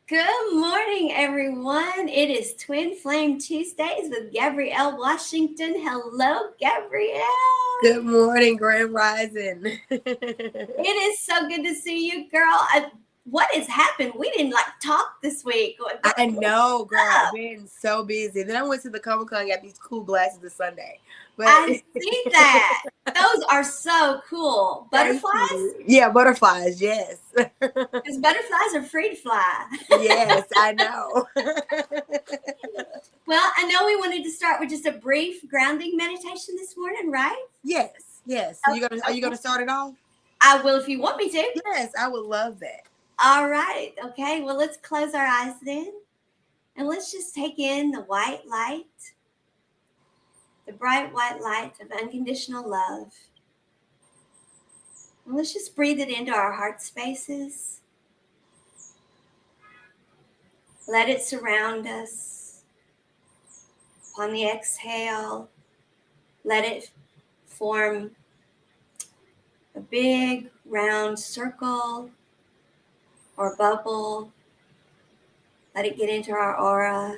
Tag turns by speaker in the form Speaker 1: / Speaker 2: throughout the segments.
Speaker 1: Good morning, everyone. It is Twin Flame Tuesdays with Gabrielle Washington. Hello, Gabrielle.
Speaker 2: Good morning, Grand Rising.
Speaker 1: It is so good to see you, girl. What has happened? We didn't talk this week.
Speaker 2: I know, girl. I've
Speaker 1: Up?
Speaker 2: been so busy. Then I went to the Comic Con and got these cool glasses this Sunday. But
Speaker 1: I see that. Those are so cool.
Speaker 2: thank
Speaker 1: Butterflies?
Speaker 2: you. Yeah, butterflies. Yes.
Speaker 1: Because butterflies are free to fly.
Speaker 2: Yes, I know.
Speaker 1: Well, I know we wanted to start with just a brief grounding meditation this morning, right?
Speaker 2: Yes, yes. So are you gonna
Speaker 1: Okay.
Speaker 2: start it off?
Speaker 1: I will if you want me to.
Speaker 2: Yes, I would love that.
Speaker 1: All right. Okay. Well, let's close our eyes then. And let's just take in the white light, the bright white light of unconditional love. And let's just breathe it into our heart spaces. Let it surround us. Upon the exhale, let it form a big round circle or bubble. Let it get into our aura.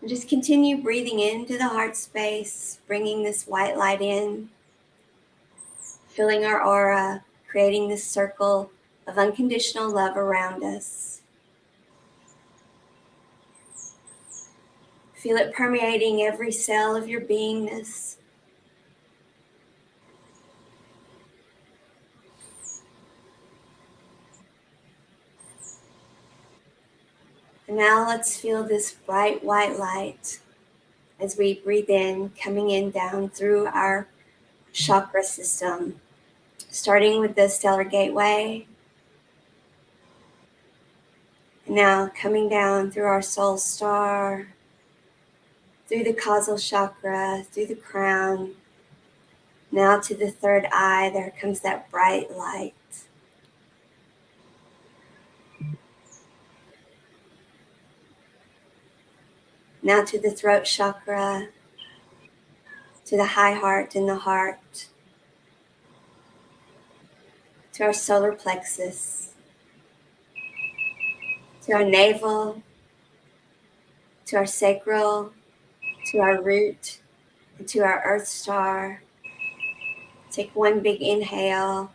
Speaker 1: And just continue breathing into the heart space, bringing this white light in, filling our aura, creating this circle of unconditional love around us. Feel it permeating every cell of your beingness. And now let's feel this bright white light as we breathe in, coming in down through our chakra system, starting with the stellar gateway. And now coming down through our soul star, through the causal chakra, through the crown. Now to the third eye, there comes that bright light. Now to the throat chakra, to the high heart and the heart, to our solar plexus, to our navel, to our sacral, to our root, and to our earth star. Take one big inhale.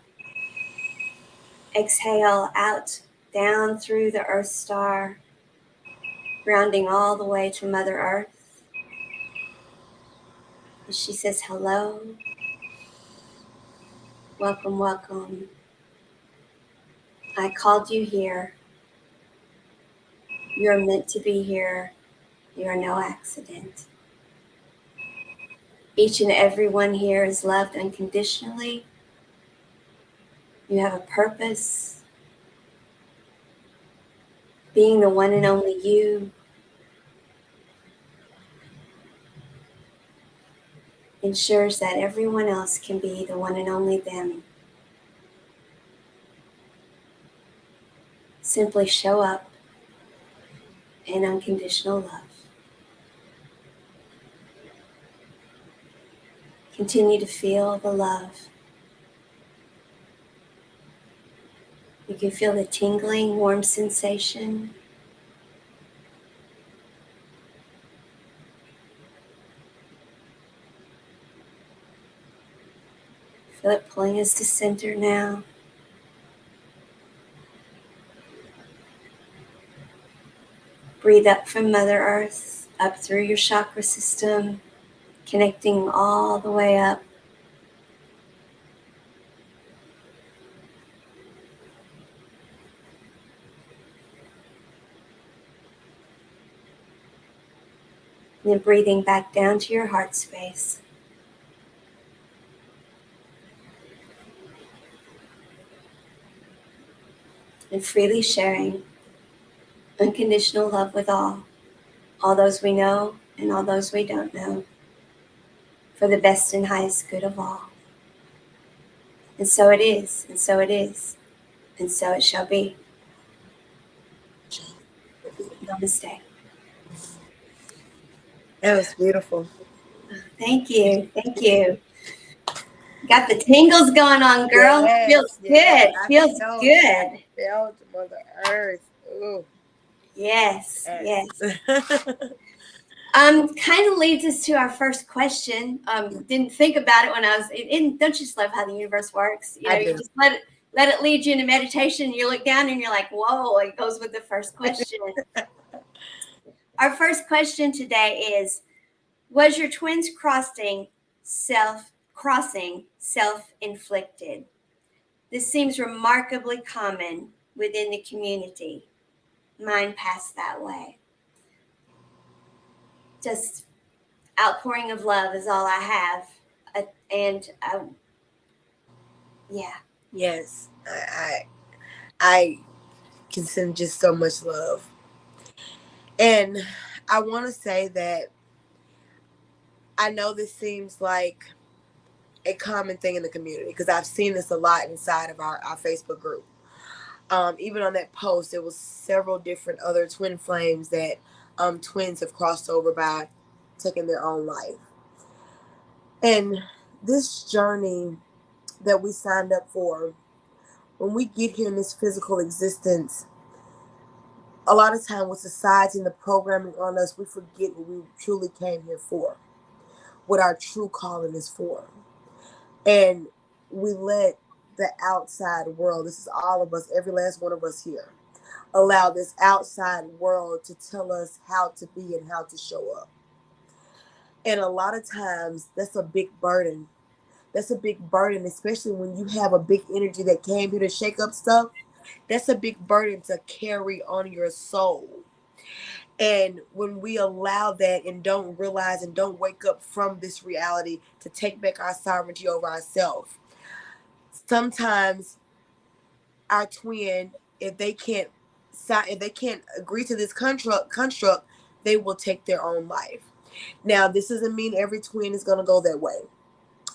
Speaker 1: Exhale out, down through the earth star, grounding all the way to Mother Earth. And she says, hello, welcome, welcome. I called you here. You're meant to be here. You are no accident. Each and every one here is loved unconditionally. You have a purpose. Being the one and only you ensures that everyone else can be the one and only them. Simply show up in unconditional love. Continue to feel the love. You can feel the tingling, warm sensation. Feel it pulling us to center now. Breathe up from Mother Earth, up through your chakra system, connecting all the way up. And then breathing back down to your heart space. And freely sharing unconditional love with all those we know and all those we don't know, for the best and highest good of all. And so it is, and so it is, and so it shall be. Namaste.
Speaker 2: That was beautiful.
Speaker 1: Thank you, thank you. Got the tingles going on, girl.
Speaker 2: Yes,
Speaker 1: Feels
Speaker 2: yes.
Speaker 1: good, feels good.
Speaker 2: fell to Mother Earth. Ooh.
Speaker 1: Yes,
Speaker 2: Yes.
Speaker 1: yes. Kind of leads us to our first question. Didn't think about it when I was. Don't you just love how the universe works? You know,
Speaker 2: I
Speaker 1: you
Speaker 2: do.
Speaker 1: just let it lead you into meditation. You look down and you're like, whoa! It goes with the first question. Our first question today is: was your twins self-inflicted? This seems remarkably common within the community. Mine passed that way. Just outpouring of love is all I have. And yeah.
Speaker 2: Yes. I can send just so much love. And I want to say that I know this seems like a common thing in the community because I've seen this a lot inside of our Facebook group. Even on that post, there was several different other twin flames that twins have crossed over by taking their own life. And this journey that we signed up for, when we get here in this physical existence, a lot of time with society and the programming on us, we forget what we truly came here for, what our true calling is for. And we let the outside world, this is all of us, every last one of us here, allow this outside world to tell us how to be and how to show up. And a lot of times that's a big burden. That's a big burden, especially when you have a big energy that came here to shake up stuff. That's a big burden to carry on your soul. And when we allow that and don't realize and don't wake up from this reality to take back our sovereignty over ourselves, sometimes our twin, if they can't agree to this construct, they will take their own life. Now, this doesn't mean every twin is going to go that way.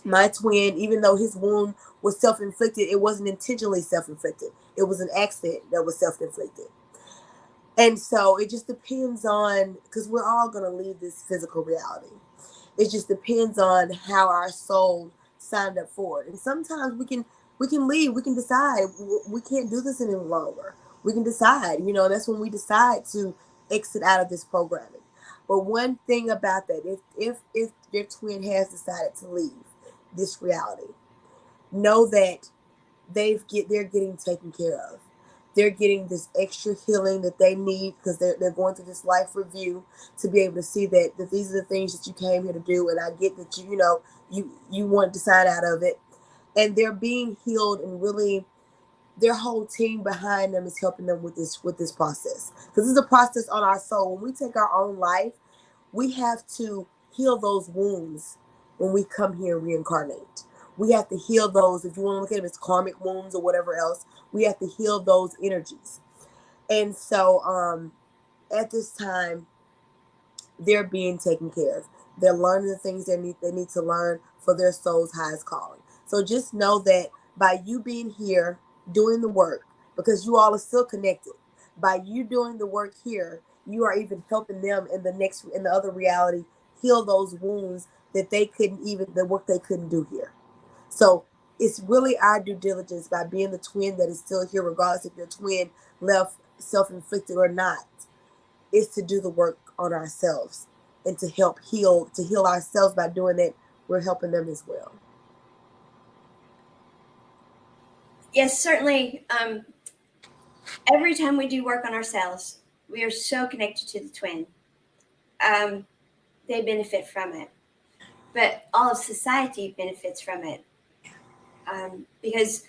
Speaker 2: My twin, even though his wound was self-inflicted, it wasn't intentionally self-inflicted. It was an accident that was self-inflicted. And so it just depends on, because we're all going to leave this physical reality. It just depends on how our soul signed up for it. And sometimes we can leave. We can decide we can't do this any longer. We can decide. That's when we decide to exit out of this programming. But one thing about that, if your twin has decided to leave this reality, know that they're getting taken care of. They're getting this extra healing that they need because they're going through this life review to be able to see that these are the things that you came here to do, and I get that you want to sign out of it, and they're being healed, and really their whole team behind them is helping them with this process, because this is a process on our soul. When we take our own life, we have to heal those wounds when we come here and reincarnate. We have to heal those, if you want to look at them as karmic wounds or whatever else, we have to heal those energies. And so at this time, they're being taken care of. They're learning the things they need to learn for their soul's highest calling. So just know that by you being here doing the work, because you all are still connected, by you doing the work here, you are even helping them in the other reality heal those wounds that the work they couldn't do here. So it's really our due diligence by being the twin that is still here, regardless if your twin left self-inflicted or not, is to do the work on ourselves and to heal ourselves. By doing that, we're helping them as well.
Speaker 1: Yes, certainly. Every time we do work on ourselves, we are so connected to the twin. Um, they benefit from it, but all of society benefits from it, because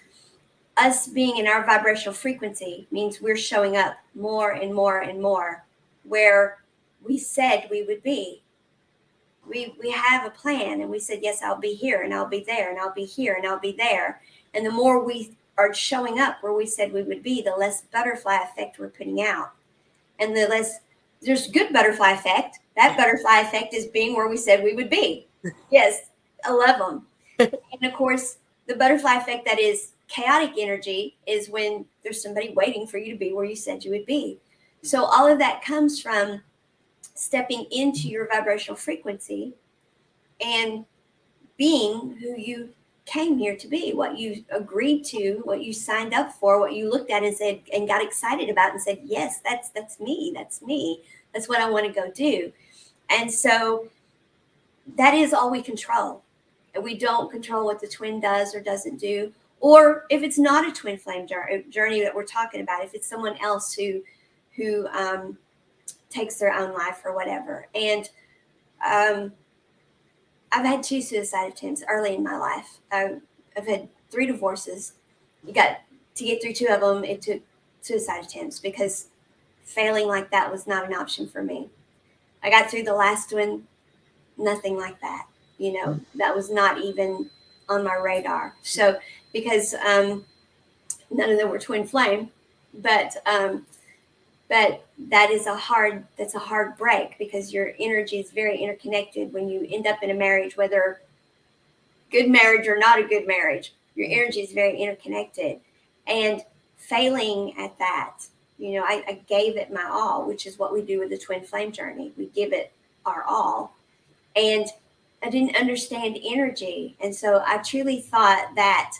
Speaker 1: us being in our vibrational frequency means we're showing up more and more and more where we said we would be. We have a plan, and we said, yes, I'll be here, and I'll be there, and I'll be here, and I'll be there. And the more we are showing up where we said we would be, the less butterfly effect we're putting out, and the less there's good butterfly effect. That butterfly effect is being where we said we would be. Yes, I love them. And of course, the butterfly effect that is chaotic energy is when there's somebody waiting for you to be where you said you would be. So all of that comes from stepping into your vibrational frequency and being who you came here to be, what you agreed to, what you signed up for, what you looked at and said and got excited about and said, yes, that's me, that's me, that's what I want to go do. And so that is all we control. And we don't control what the twin does or doesn't do, or if it's not a twin flame journey that we're talking about, if it's someone else who takes their own life or whatever. And um, I've had 2 suicide attempts early in my life. I've had 3 divorces. You got to get through 2 of them. It took suicide attempts because failing like that was not an option for me. I got through the last one, nothing like that. That was not even on my radar. So because none of them were twin flame, but but that's a hard break because your energy is very interconnected when you end up in a marriage, whether good marriage or not a good marriage. Your energy is very interconnected, and failing at that, I gave it my all, which is what we do with the twin flame journey. We give it our all, and I didn't understand energy, and so I truly thought that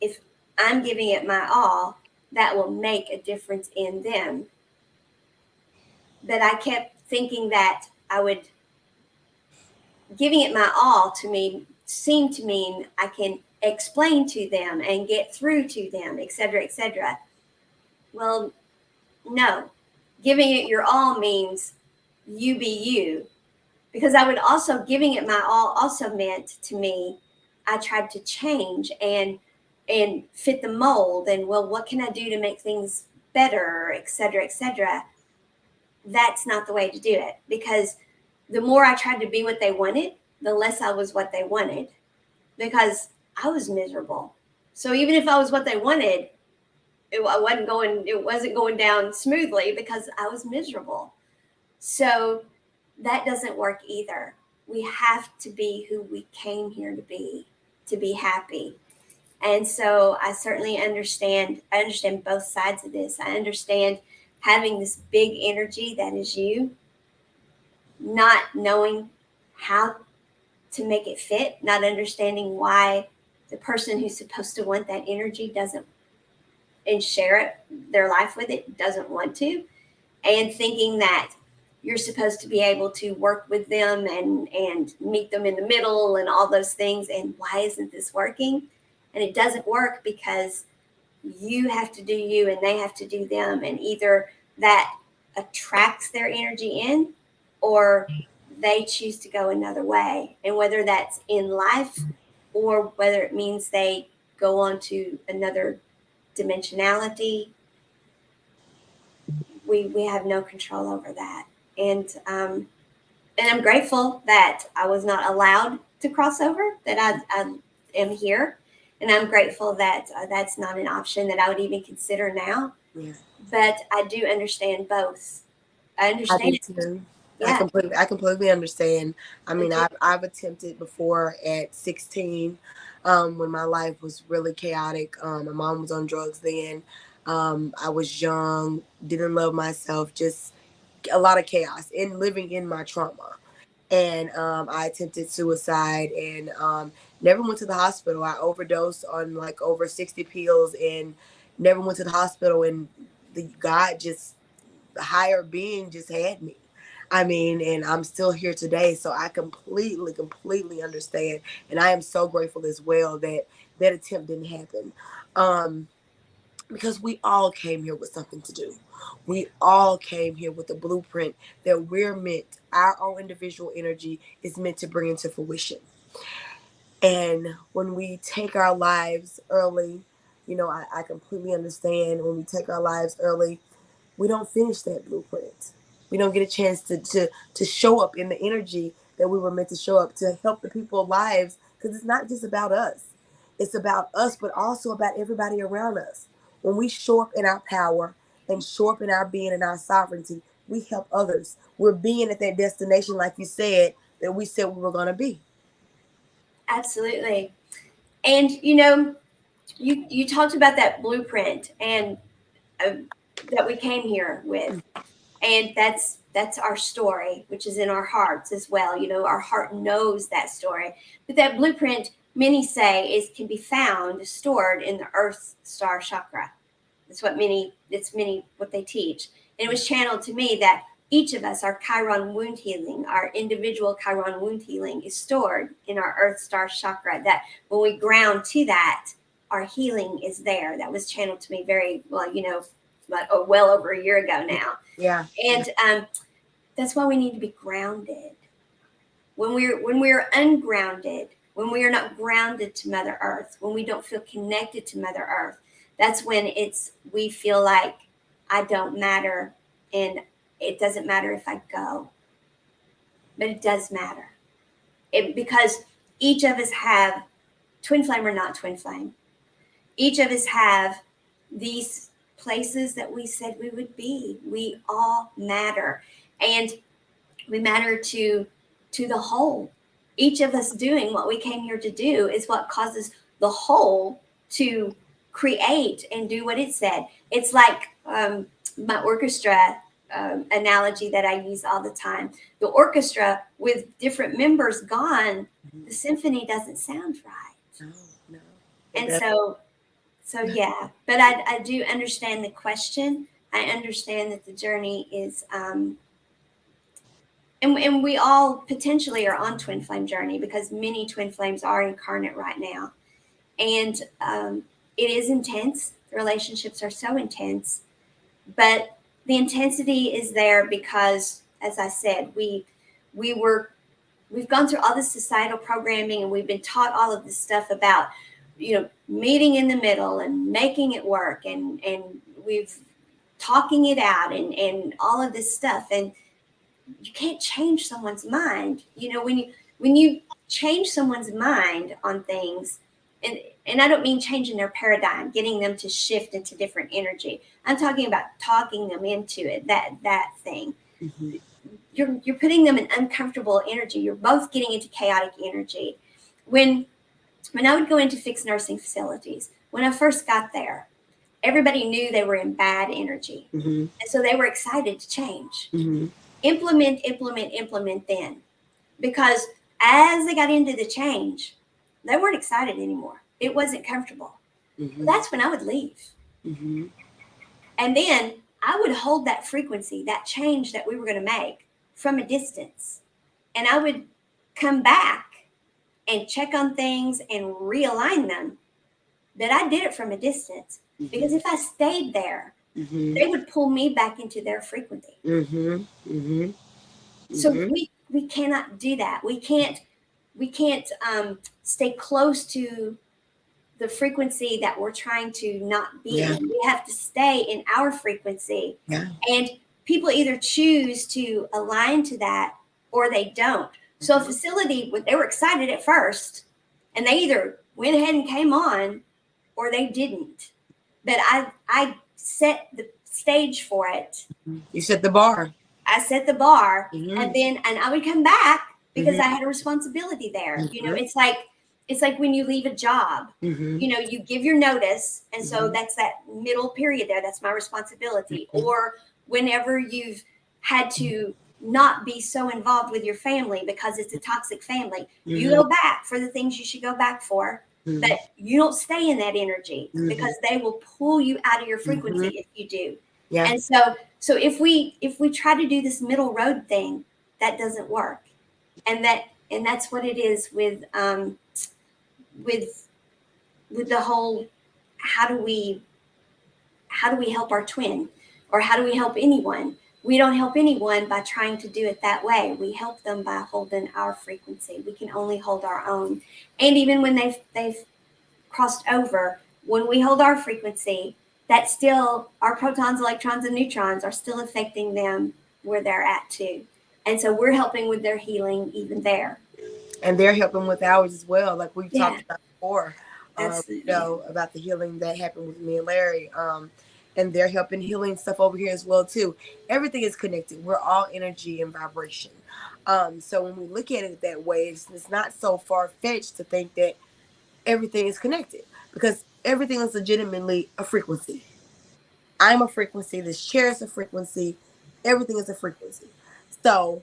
Speaker 1: if I'm giving it my all, that will make a difference in them. But I kept thinking that I would giving it my all to me seemed to mean I can explain to them and get through to them, etc., etc. Well, no. Giving it your all means you be you. Because I would also, giving it my all also meant to me, I tried to change and fit the mold and, well, what can I do to make things better, etc., etc. That's not the way to do it, because the more I tried to be what they wanted, the less I was what they wanted, because I was miserable. So even if I was what they wanted, it wasn't going down smoothly because I was miserable. So that doesn't work either. We have to be who we came here to be happy. And so I certainly understand. I understand both sides of this. I understand having this big energy that is you, not knowing how to make it fit, not understanding why the person who's supposed to want that energy doesn't and share it, their life with it, doesn't want to, and thinking that you're supposed to be able to work with them and meet them in the middle and all those things. And why isn't this working? And it doesn't work because you have to do you and they have to do them, and either that attracts their energy in, or they choose to go another way. And whether that's in life or whether it means they go on to another dimensionality, we have no control over that. And I'm grateful that I was not allowed to cross over, that I am here. And I'm grateful that that's not an option that I would even consider now.
Speaker 2: Yeah.
Speaker 1: But I do understand both. I
Speaker 2: I
Speaker 1: understand
Speaker 2: do
Speaker 1: it.
Speaker 2: too.
Speaker 1: Yeah.
Speaker 2: I completely understand. I
Speaker 1: I
Speaker 2: mean,
Speaker 1: do.
Speaker 2: I've attempted before at 16, when my life was really chaotic. My mom was on drugs then. I was young, didn't love myself, just a lot of chaos and living in my trauma. And I attempted suicide and never went to the hospital. I overdosed on like over 60 pills and never went to the hospital. And the God just, the higher being just had me. I mean, and I'm still here today. So I completely understand. And I am so grateful as well that that attempt didn't happen. Um, because we all came here with something to do. We all came here with a blueprint that we're meant, our own individual energy is meant to bring into fruition. And when we take our lives early, you know, I completely understand when we take our lives early, we don't finish that blueprint. We don't get a chance to show up in the energy that we were meant to show up to help the people's lives, because it's not just about us. It's about us, but also about everybody around us. When we show up in our power and show up in our being and our sovereignty, we help others. We're being at that destination, like you said, that we said we were going to be.
Speaker 1: Absolutely. And you talked about that blueprint and uh, that we came here with, and that's our story, which is in our hearts as well. Our heart knows that story, but that blueprint many say is can be found stored in the Earth Star chakra. That's what many what they teach. And it was channeled to me that each of us, our Chiron wound healing, our individual Chiron wound healing is stored in our Earth Star chakra. That when we ground to that, our healing is there. That was channeled to me very well, well over a year ago now.
Speaker 2: Yeah.
Speaker 1: And that's why we need to be grounded. When we're ungrounded, when we are not grounded to Mother Earth, when we don't feel connected to Mother Earth, that's when we feel like I don't matter, and it doesn't matter if I go, but it does matter. Because each of us have, twin flame or not twin flame, each of us have these places that we said we would be. We all matter, and we matter to the whole. Each of us doing what we came here to do is what causes the whole to create and do what it said. It's like my orchestra analogy that I use all the time. The orchestra with different members gone, the symphony doesn't sound right.
Speaker 2: No.
Speaker 1: And so yeah, but I do understand the question. I understand that the journey is and we all potentially are on twin flame journey, because many twin flames are incarnate right now, and it is intense. The relationships are so intense, but the intensity is there because, as I said, we've gone through all this societal programming, and we've been taught all of this stuff about meeting in the middle and making it work, and we've talking it out, and all of this stuff. And you can't change someone's mind. When you change someone's mind on things, and I don't mean changing their paradigm, getting them to shift into different energy. I'm talking about talking them into it, that thing.
Speaker 2: Mm-hmm.
Speaker 1: You're putting them in uncomfortable energy. You're both getting into chaotic energy. When I would go into fixed nursing facilities, when I first got there, everybody knew they were in bad energy.
Speaker 2: Mm-hmm.
Speaker 1: And so they were excited to change.
Speaker 2: Mm-hmm.
Speaker 1: Implement then. Because as they got into the change, they weren't excited anymore. It wasn't comfortable.
Speaker 2: Mm-hmm.
Speaker 1: That's when I would leave.
Speaker 2: Mm-hmm.
Speaker 1: And then I would hold that frequency, that change that we were going to make, from a distance. And I would come back and check on things and realign them. But I did it from a distance.
Speaker 2: Mm-hmm.
Speaker 1: Because if I stayed there,
Speaker 2: mm-hmm.
Speaker 1: they would pull me back into their frequency.
Speaker 2: Mm-hmm. Mm-hmm.
Speaker 1: So
Speaker 2: Mm-hmm.
Speaker 1: we cannot do that. We can't stay close to the frequency that we're trying to not be in. We have to stay in our frequency.
Speaker 2: Yeah.
Speaker 1: And people either choose to align to that or they don't. So a facility, they were excited at first, and they either went ahead and came on or they didn't. But I set the stage for it.
Speaker 2: You set the bar.
Speaker 1: I set the bar,
Speaker 2: Mm-hmm.
Speaker 1: and I would come back because I had a responsibility there.
Speaker 2: Mm-hmm.
Speaker 1: It's like when you leave a job,
Speaker 2: mm-hmm.
Speaker 1: You give your notice, and so that's that middle period there. That's my responsibility. Or whenever you've had to not be so involved with your family because it's a toxic family, you go back for the things you should go back for, but you don't stay in that energy because they will pull you out of your frequency if you do.
Speaker 2: Yeah.
Speaker 1: And so if we try to do this middle road thing, that doesn't work. And that's what it is with the whole, how do we help our twin, or how do we help anyone? We don't help anyone by trying to do it that way. We help them by holding our frequency. We can only hold our own. And even when they've crossed over, when we hold our frequency, that still, our protons, electrons, and neutrons are still affecting them where they're at too. And so we're helping with their healing even there.
Speaker 2: And they're helping with ours as well, like we've talked about before.
Speaker 1: Absolutely.
Speaker 2: About the healing that happened with me and Larry. And they're helping healing stuff over here as well too. Everything is connected. We're all energy and vibration. So when we look at it that way, it's not so far-fetched to think that everything is connected, because everything is legitimately a frequency. I'm a frequency. This chair is a frequency. Everything is a frequency. So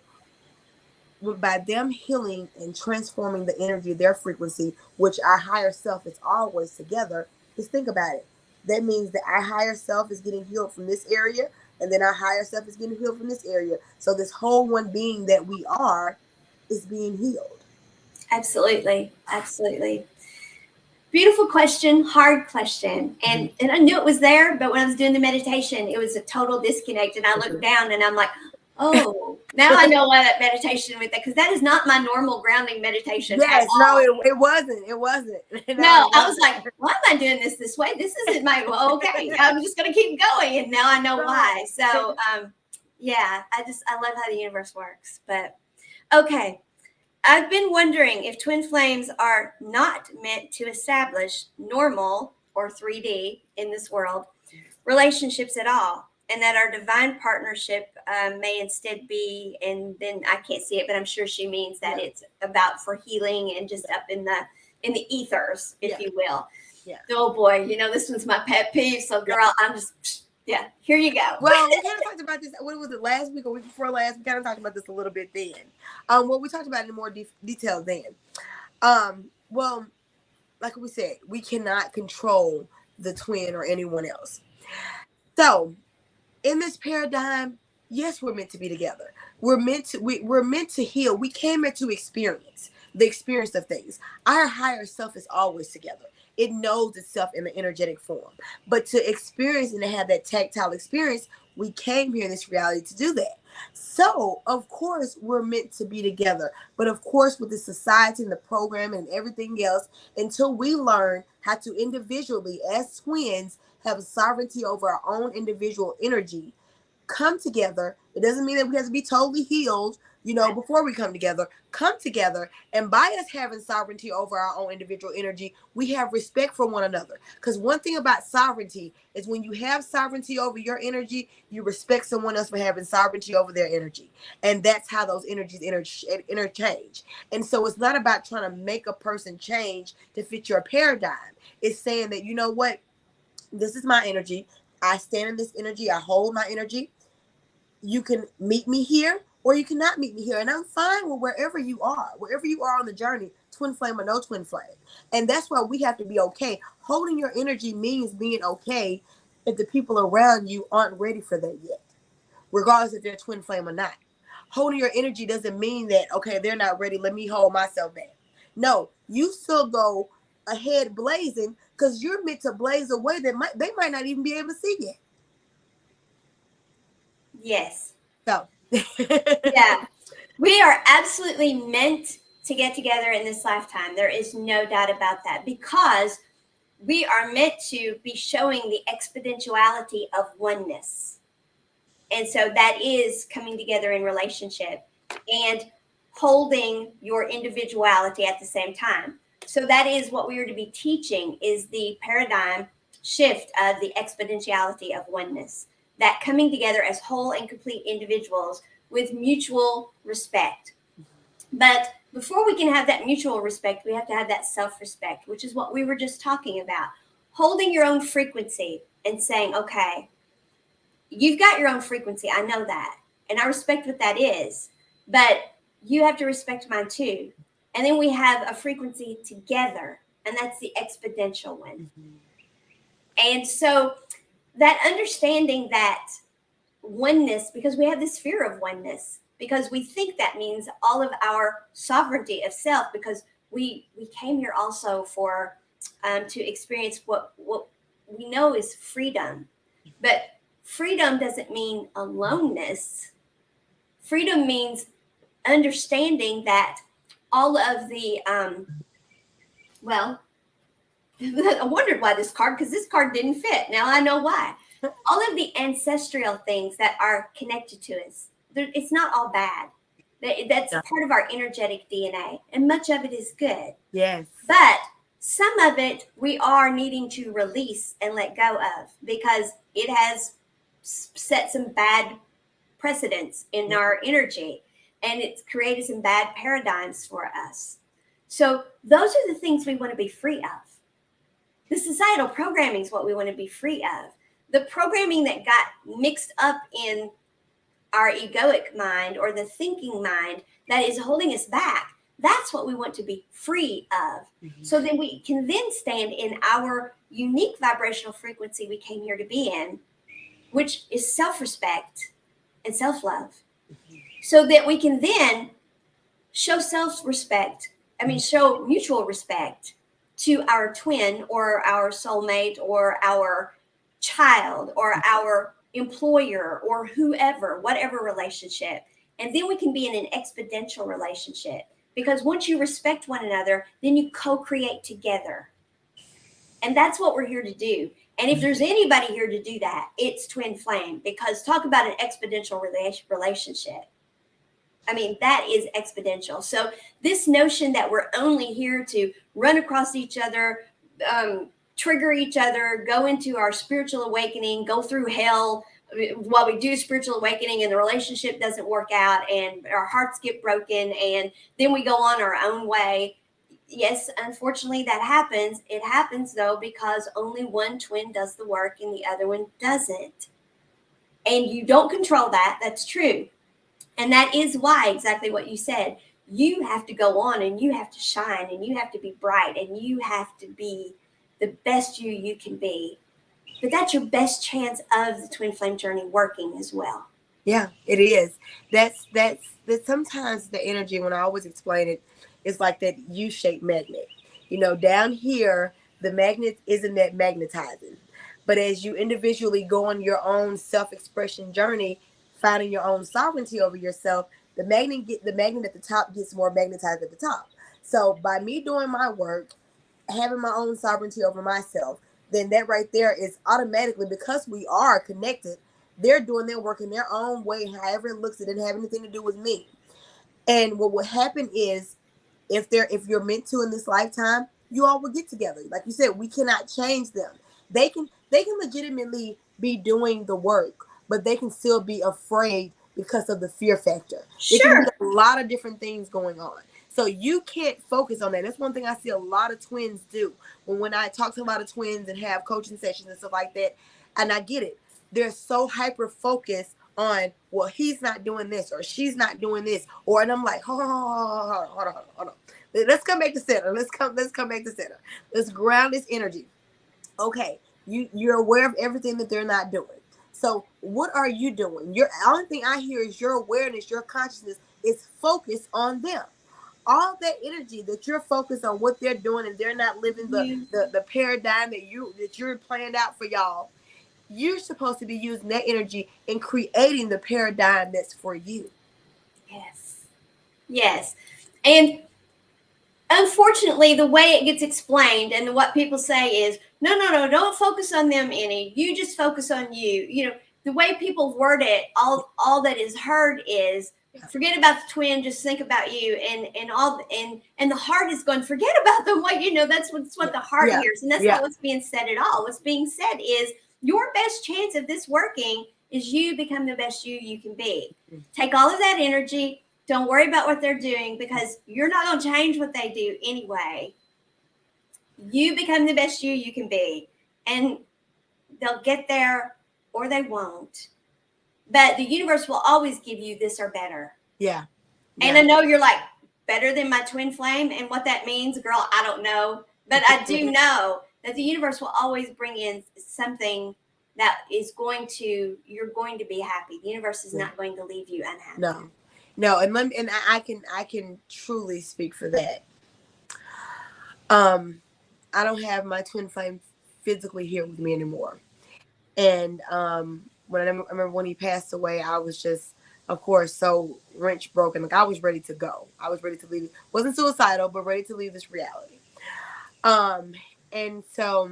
Speaker 2: by them healing and transforming the energy, their frequency, which our higher self is always together, just think about it. That means that our higher self is getting healed from this area, and then our higher self is getting healed from this area. So this whole one being that we are is being healed.
Speaker 1: Absolutely. Absolutely. Beautiful question, hard question. And I knew it was there, but when I was doing the meditation, it was a total disconnect. And I looked down and I'm like, oh, now I know why that meditation with that, because that is not my normal grounding meditation at
Speaker 2: Yes, no,
Speaker 1: all.
Speaker 2: it wasn't. It wasn't. No,
Speaker 1: No,
Speaker 2: it
Speaker 1: I was
Speaker 2: wasn't.
Speaker 1: like, why am I doing this way? This isn't my, well, okay, I'm just going to keep going. And now I know
Speaker 2: No.
Speaker 1: why. So, yeah, I love how the universe works. But okay. I've been wondering if twin flames are not meant to establish normal or 3D in this world relationships at all, and that our divine partnership may instead be, and then I can't see it, but I'm sure she means that
Speaker 2: Yeah.
Speaker 1: it's about for healing and just up in the ethers, if
Speaker 2: Yeah.
Speaker 1: you will.
Speaker 2: Yeah.
Speaker 1: Oh boy, this one's my pet peeve. So girl, I'm just here you go.
Speaker 2: Well, we kind of talked about this. What was it, last week or week before last? We kind of talked about this a little bit then. Well, we talked about it in more detail then. Well, like we said, we cannot control the twin or anyone else. So, in this paradigm, yes, we're meant to be together. We're meant to heal. We came here to experience the experience of things. Our higher self is always together. It knows itself in the energetic form. But to experience and to have that tactile experience, we came here in this reality to do that. So, of course, we're meant to be together. But of course, with the society and the program and everything else, until we learn how to individually, as twins, have sovereignty over our own individual energy, come together. It doesn't mean that we have to be totally healed, before we come together. Come together, and by us having sovereignty over our own individual energy, we have respect for one another. Because one thing about sovereignty is when you have sovereignty over your energy, you respect someone else for having sovereignty over their energy. And that's how those energies interchange. And so it's not about trying to make a person change to fit your paradigm. It's saying that, you know what? This is my energy. I stand in this energy. I hold my energy. You can meet me here or you cannot meet me here. And I'm fine with wherever you are on the journey, twin flame or no twin flame. And that's why we have to be okay. Holding your energy means being okay if the people around you aren't ready for that yet, regardless if they're twin flame or not. Holding your energy doesn't mean that, okay, they're not ready, let me hold myself back. No, you still go ahead blazing because you're meant to blaze a way that they might not even be able to see yet.
Speaker 1: Yes.
Speaker 2: So
Speaker 1: Yeah. We are absolutely meant to get together in this lifetime. There is no doubt about that, because we are meant to be showing the exponentiality of oneness. And so that is coming together in relationship and holding your individuality at the same time. So that is what we are to be teaching, is the paradigm shift of the exponentiality of oneness, that coming together as whole and complete individuals with mutual respect. But before we can have that mutual respect, we have to have that self-respect, which is what we were just talking about. Holding your own frequency and saying, okay, you've got your own frequency. I know that. And I respect what that is. But you have to respect mine too. And then we have a frequency together, and that's the exponential one.
Speaker 2: Mhm.
Speaker 1: And so that understanding that oneness, because we have this fear of oneness, because we think that means all of our sovereignty of self, because we came here also for to experience what we know is freedom. But freedom doesn't mean aloneness. Freedom means understanding that all of the well, I wondered why this card, because this card didn't fit. Now I know why. All of the ancestral things that are connected to us, it's not all bad. That's
Speaker 2: Yeah.
Speaker 1: part of our energetic DNA, and much of it is good.
Speaker 2: Yes.
Speaker 1: But some of it we are needing to release and let go of, because it has set some bad precedents in our energy, and it's created some bad paradigms for us. So those are the things we want to be free of. The societal programming is what we want to be free of. The programming that got mixed up in our egoic mind or the thinking mind that is holding us back. That's what we want to be free of.
Speaker 2: Mm-hmm.
Speaker 1: So then we can then stand in our unique vibrational frequency we came here to be in, which is self respect and self love. So that we can then show self respect, show mutual respect to our twin or our soulmate or our child or our employer or whoever, whatever relationship. And then we can be in an exponential relationship because once you respect one another, then you co create together. And that's what we're here to do. And if there's anybody here to do that, it's Twin Flame, because talk about an exponential relationship. That is exponential. So this notion that we're only here to run across each other, trigger each other, go into our spiritual awakening, go through hell while we do spiritual awakening and the relationship doesn't work out and our hearts get broken and then we go on our own way. Yes, unfortunately that happens. It happens though because only one twin does the work and the other one doesn't. And you don't control that. That's true. And that is why, exactly what you said, you have to go on and you have to shine and you have to be bright and you have to be the best you can be. But that's your best chance of the twin flame journey working as well.
Speaker 2: Yeah, it is. That's sometimes the energy, when I always explain it, is like that U-shaped magnet. Down here, the magnet isn't that magnetizing. But as you individually go on your own self-expression journey, finding your own sovereignty over yourself, the magnet at the top gets more magnetized at the top. So by me doing my work, having my own sovereignty over myself, then that right there is automatically, because we are connected, they're doing their work in their own way, however it looks. It didn't have anything to do with me. And what will happen is, if you're meant to in this lifetime, you all will get together. Like you said, we cannot change them. They can legitimately be doing the work, but they can still be afraid because of the fear factor. It can be
Speaker 1: Sure.
Speaker 2: a lot of different things going on. So you can't focus on that. That's one thing I see a lot of twins do. When I talk to a lot of twins and have coaching sessions and stuff like that, and I get it, they're so hyper focused on, well, he's not doing this or she's not doing this, and I'm like, hold on. Let's come back to center. Let's come back to center. Let's ground this energy. Okay, you're aware of everything that they're not doing. So what are you doing? Your only thing I hear is your awareness, your consciousness is focused on them. All that energy that you're focused on what they're doing and they're not living the paradigm that you're planned out for y'all. You're supposed to be using that energy and creating the paradigm that's for you.
Speaker 1: Yes. Yes. And unfortunately, the way it gets explained and what people say is, no, don't focus on them any. You just focus on you. The way people word it, all that is heard is, forget about the twin, just think about you, and the heart is going, forget about them. That's what the heart hears, and that's not what's being said at all. What's being said is, your best chance of this working is you become the best you can be. Take all of that energy. Don't worry about what they're doing because you're not going to change what they do anyway. You become the best you can be, and they'll get there or they won't. But the universe will always give you this or better.
Speaker 2: Yeah.
Speaker 1: And I know you're like, better than my twin flame, and what that means, girl, I don't know. But I do know that the universe will always bring in something that is you're going to be happy. The universe is not going to leave you unhappy.
Speaker 2: No, and I can truly speak for that. I don't have my twin flame physically here with me anymore, and when I remember when he passed away, I was just, of course, so wrench broken. Like, I was ready to go. I was ready to leave. Wasn't suicidal, but ready to leave this reality. And so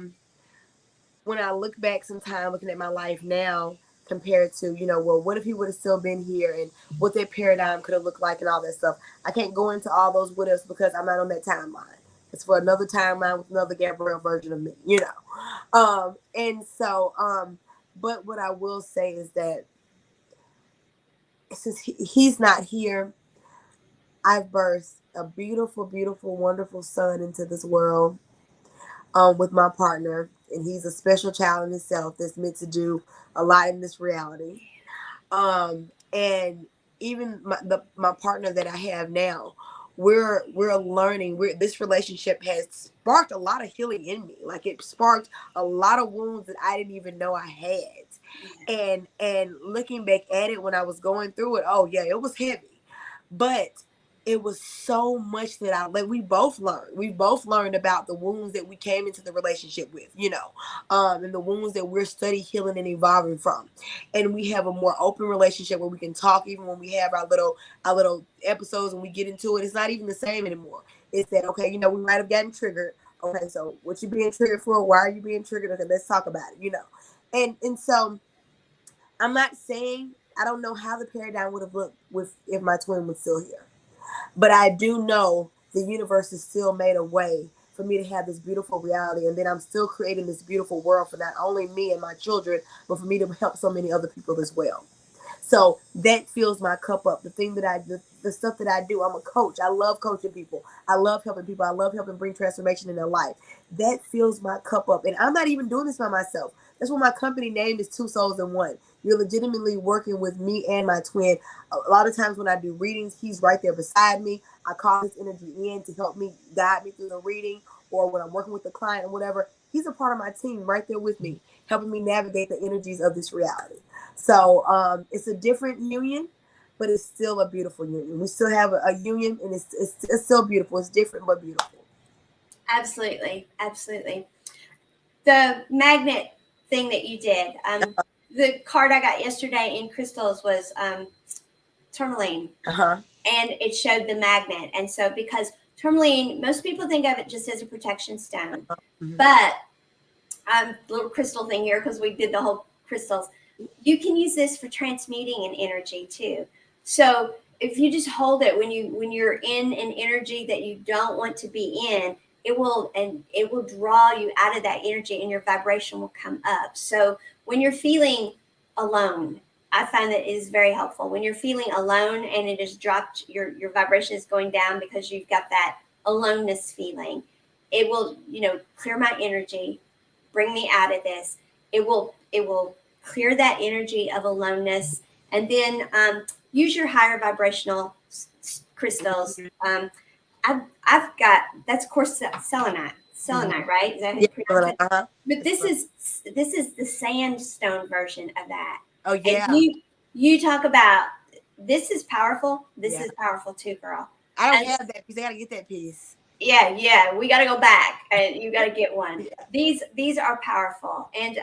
Speaker 2: when I look back sometime, looking at my life now compared to, well, what if he would have still been here and what that paradigm could have looked like and all that stuff. I can't go into all those what ifs because I'm not on that timeline. It's for another timeline with another Gabrielle version of me. And so, but what I will say is that since he's not here, I've birthed a beautiful, beautiful, wonderful son into this world, with my partner, and he's a special child in himself that's meant to do a lot in this reality. And even my partner that I have now, we're learning. This relationship has sparked a lot of healing in me. Like, it sparked a lot of wounds that I didn't even know I had. And looking back at it when I was going through it, oh yeah, it was heavy, but it was so much that we both learned. We both learned about the wounds that we came into the relationship with, and the wounds that we're study healing and evolving from. And we have a more open relationship where we can talk, even when we have our little episodes and we get into it. It's not even the same anymore. It's that, okay, we might have gotten triggered. Okay, so what you being triggered for? Why are you being triggered? Okay, let's talk about it. And so I'm not saying I don't know how the paradigm would have looked with if my twin was still here. But I do know the universe has still made a way for me to have this beautiful reality. And then I'm still creating this beautiful world for not only me and my children, but for me to help so many other people as well. So that fills my cup up. The stuff that I do, I'm a coach. I love coaching people. I love helping people. I love helping bring transformation in their life. That fills my cup up. And I'm not even doing this by myself. That's what my company name is, Two Souls in One. You're legitimately working with me and my twin. A lot of times when I do readings, he's right there beside me. I call his energy in to help me, guide me through the reading, or when I'm working with the client or whatever, he's a part of my team right there with me, helping me navigate the energies of this reality. So it's a different union, but it's still a beautiful union. We still have a union, and it's still beautiful. It's different, but beautiful.
Speaker 1: Absolutely. Absolutely. The magnet thing that you did, the card I got yesterday in crystals was tourmaline.
Speaker 2: Uh-huh.
Speaker 1: And it showed the magnet. And so, because tourmaline, most people think of it just as a protection stone, but little crystal thing here, because we did the whole crystals. You can use this for transmuting an energy too. So if you just hold it when you're in an energy that you don't want to be in, it will draw you out of that energy, and your vibration will come up. So when you're feeling alone, I find that it is very helpful. When you're feeling alone and it has dropped, your vibration is going down because you've got that aloneness feeling. It will, clear my energy, bring me out of this. It will clear that energy of aloneness, and then use your higher vibrational crystals. I've got, that's of course selenite, right? Is that how you pronounce it?
Speaker 2: Uh-huh.
Speaker 1: But this is the sandstone version of that.
Speaker 2: Oh yeah.
Speaker 1: And you talk about, this is powerful. This is powerful too, girl.
Speaker 2: I don't have that piece. I gotta get that piece.
Speaker 1: Yeah, we got to go back, and you got to get one. These are powerful, and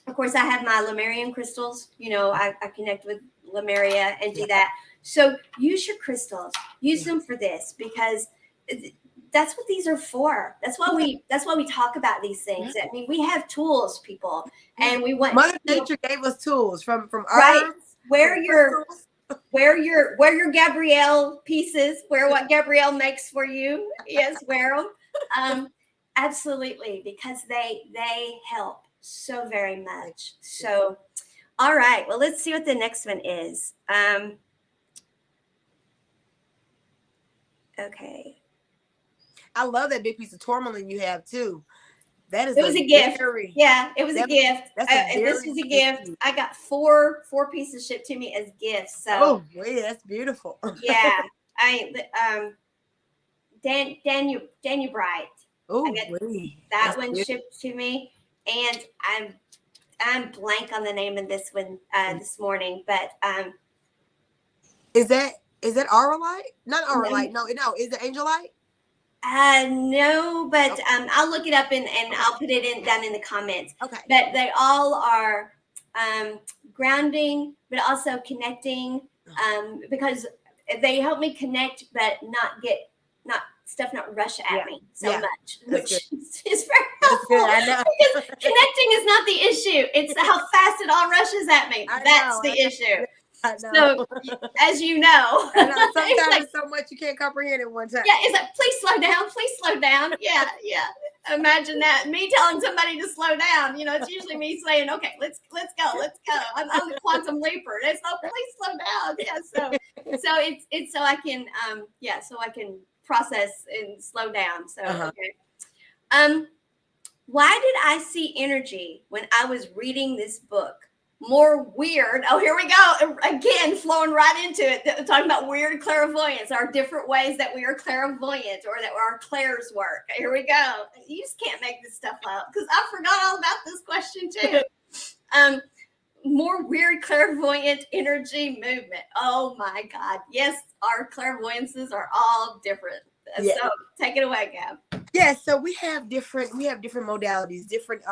Speaker 1: of course, I have my Lemurian crystals. I connect with Lemuria and do that. So use your crystals. Use them for this, because that's what these are for. That's why we talk about these things. I mean, we have tools, people, and we want
Speaker 2: Mother Nature gave us tools from
Speaker 1: right.
Speaker 2: herbs.
Speaker 1: Wear your Gabrielle pieces. Wear what Gabrielle makes for you. Yes, wear them. Absolutely, because they help so very much. So, all right. Well, let's see what the next one is. Okay.
Speaker 2: I love that big piece of tourmaline you have too. That is
Speaker 1: It was a gift. Yeah, it was a gift. This was a gift. I got four pieces shipped to me as gifts. So
Speaker 2: that's beautiful.
Speaker 1: Yeah, Daniel Bright.
Speaker 2: Oh,
Speaker 1: that one shipped to me, and I'm blank on the name of this one this morning, but
Speaker 2: is that Auralite? Not Auralite. No, is it Angelite?
Speaker 1: No, but I'll look it up and I'll put it down in the comments.
Speaker 2: Okay.
Speaker 1: But they all are grounding, but also connecting, because they help me connect, but not rush at me so much, which is very helpful.
Speaker 2: I know.
Speaker 1: Because connecting is not the issue; it's how fast it all rushes at me. That's the issue. So, as you know,
Speaker 2: sometimes it's so much you can't comprehend at one time.
Speaker 1: Yeah, it's like, please slow down. Yeah. Imagine that, me telling somebody to slow down. It's usually me saying, okay, let's go. I'm the quantum leaper. It's please slow down. Yeah, so it's so I can so I can process and slow down. So okay. Why did I see energy when I was reading this book more weird. Oh, here we go. Again, flowing right into it. Talking about weird clairvoyance, our different ways that we are clairvoyant or that our clairs work. Here we go. You just can't make this stuff up because I forgot all about this question too. More weird clairvoyant energy movement. Oh my God. Yes, our clairvoyances are all different. Yeah. So take it away, Gab.
Speaker 2: Yeah, so we have different modalities, different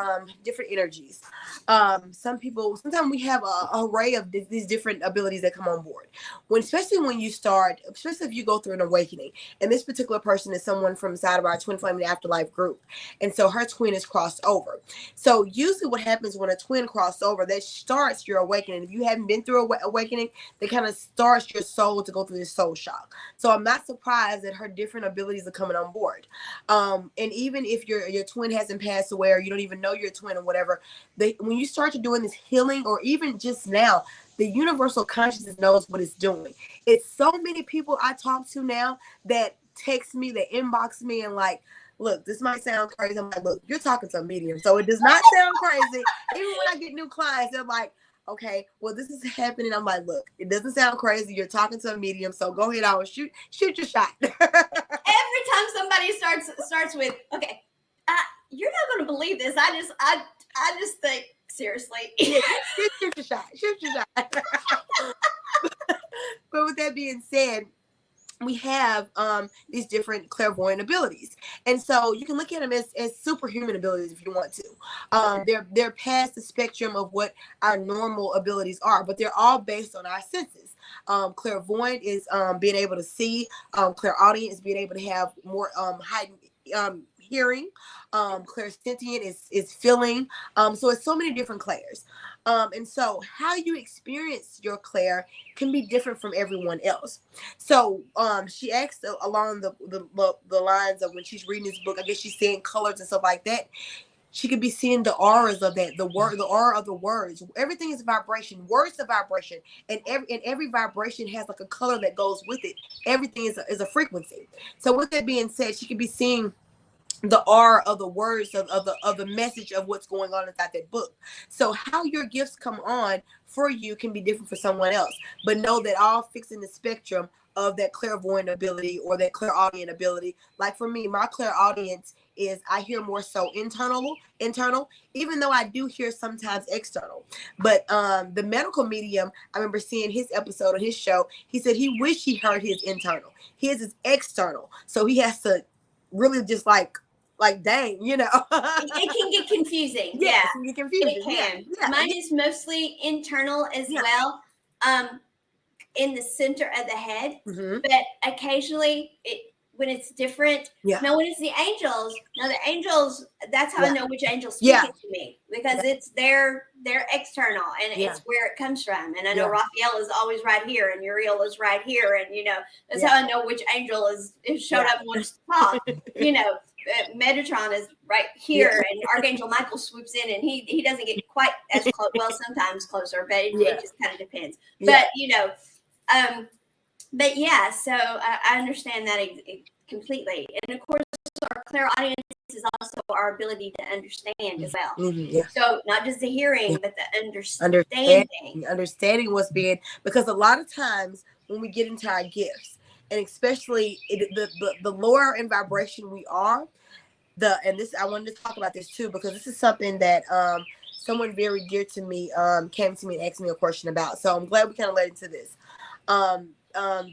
Speaker 2: energies. Sometimes we have a array of these different abilities that come on board. Especially if you go through an awakening. And this particular person is someone from inside of our Twin Flame in the Afterlife group. And so her twin is crossed over. So usually what happens when a twin crosses over, that starts your awakening. If you haven't been through awakening, that kind of starts your soul to go through this soul shock. So I'm not surprised that her different abilities are coming on board. And even if your twin hasn't passed away or you don't even know your twin or whatever, when you start to doing this healing, or even just now, the universal consciousness knows what it's doing. It's so many people I talk to now that text me, that inbox me and like, look, this might sound crazy. I'm like, look, you're talking to a medium, so it does not sound crazy. Even when I get new clients, they're like, okay, well, this is happening. I'm like, look, it doesn't sound crazy. You're talking to a medium, so go ahead on, shoot your shot.
Speaker 1: Every time somebody starts with, okay, you're not going to believe this. I just think, seriously.
Speaker 2: Yeah, shoot your shot. But with that being said, we have these different clairvoyant abilities, and so you can look at them as superhuman abilities if you want to. They're past the spectrum of what our normal abilities are, but they're all based on our senses. Clairvoyant is being able to see. Clairaudient is being able to have more heightened hearing. Clairsentient is feeling. So it's so many different clairs. And so how you experience your clair can be different from everyone else. So she asked along the lines of when she's reading this book, I guess she's seeing colors and stuff like that. She could be seeing the auras of that, the aura of the words. Everything is vibration. Words are vibration, and every vibration has like a color that goes with it. Everything is a frequency. So with that being said, she could be seeing the aura of the words of the message of what's going on inside that book. So how your gifts come on for you can be different for someone else, but know that all fits in the spectrum of that clairvoyant ability or that clairaudient ability. Like for me, my clairaudience is I hear more so internal, even though I do hear sometimes external. But the medical medium, I remember seeing his episode on his show. He said he wished he heard his internal. His is external, so he has to really just like dang, you know.
Speaker 1: It can get confusing.
Speaker 2: Yeah, it can get confusing.
Speaker 1: It can. Yeah. Mine is mostly internal as well. In the center of the head, but occasionally when it's different. Now when it's the angels, that's how I know which angel's speaking to me, because it's their external and it's where it comes from. And I know Raphael is always right here and Uriel is right here, and that's how I know which angel is showed up and wants to talk. Metatron is right here, and Archangel Michael swoops in, and he doesn't get quite as close. Well, sometimes closer, but it just kind of depends. But but yeah, so I understand that completely. And of course, our clairaudience is also our ability to understand as well. So not just the hearing, but the
Speaker 2: understanding what's being, because a lot of times when we get into our gifts, and especially the lower in vibration we are, I wanted to talk about this too, because this is something that someone very dear to me came to me and asked me a question about. So I'm glad we kind of led into this.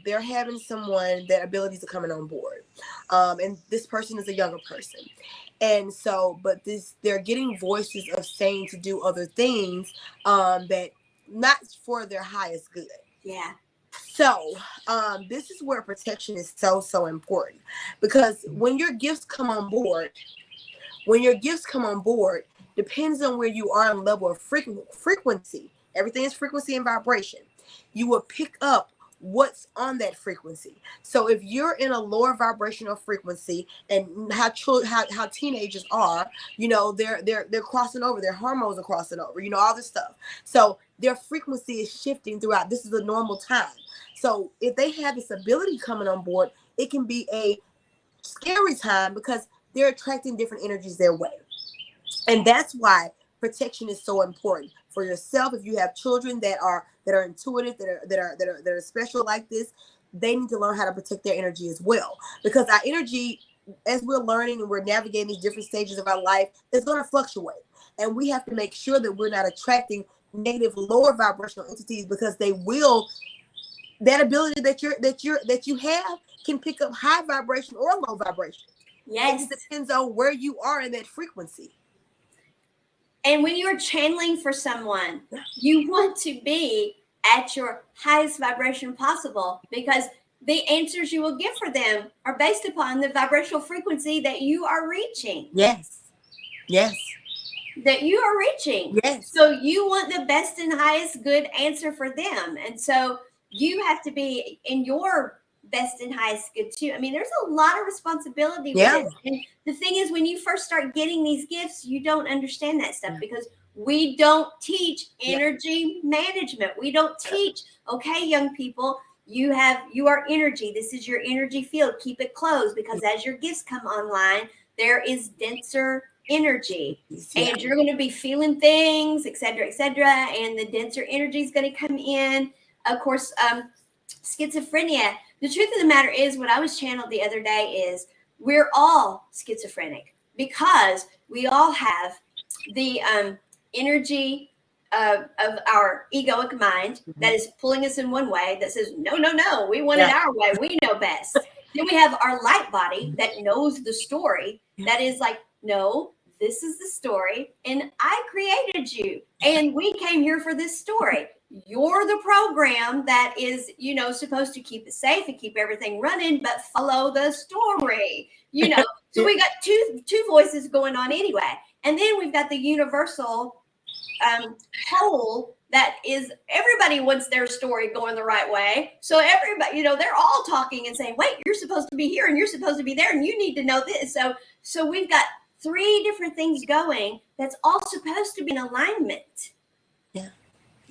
Speaker 2: They're having someone that abilities are coming on board, and this person is a younger person, and so they're getting voices of saying to do other things that not for their highest good. So this is where protection is so important, because when your gifts come on board, depends on where you are in level of frequency. Everything is frequency and vibration. You will pick up what's on that frequency. So if you're in a lower vibrational frequency, and how teenagers are, they're crossing over, their hormones are crossing over, all this stuff. So their frequency is shifting throughout. This is a normal time. So if they have this ability coming on board, it can be a scary time because they're attracting different energies their way. And that's why protection is so important for yourself. If you have children that are intuitive, that are special like this, they need to learn how to protect their energy as well. Because our energy, as we're learning and we're navigating these different stages of our life, is going to fluctuate. And we have to make sure that we're not attracting negative, lower vibrational entities, because they will, that ability that you have can pick up high vibration or low vibration.
Speaker 1: Yes.
Speaker 2: It depends on where you are in that frequency.
Speaker 1: And when you're channeling for someone, you want to be at your highest vibration possible, because the answers you will give for them are based upon the vibrational frequency that you are reaching.
Speaker 2: Yes. Yes.
Speaker 1: That you are reaching.
Speaker 2: Yes.
Speaker 1: So you want the best and highest good answer for them. And so you have to be in your best and highest good too. I mean, there's a lot of responsibility with it. And the thing is, when you first start getting these gifts, you don't understand that stuff, because we don't teach energy management. We don't teach, okay, young people, you are energy. This is your energy field. Keep it closed, because as your gifts come online, there is denser energy, and you're going to be feeling things, etc., and the denser energy is going to come in. Of course, schizophrenia. The truth of the matter is, what I was channeled the other day is, we're all schizophrenic, because we all have the energy of our egoic mind that is pulling us in one way, that says, no, we want it our way, we know best. Then we have our light body that knows the story, that is like, no, this is the story, and I created you, and we came here for this story. You're the program that is, supposed to keep it safe and keep everything running, but follow the story, So we got two voices going on anyway. And then we've got the universal whole that is, everybody wants their story going the right way. So everybody, they're all talking and saying, wait, you're supposed to be here and you're supposed to be there and you need to know this. So we've got three different things going that's all supposed to be in alignment. Yeah.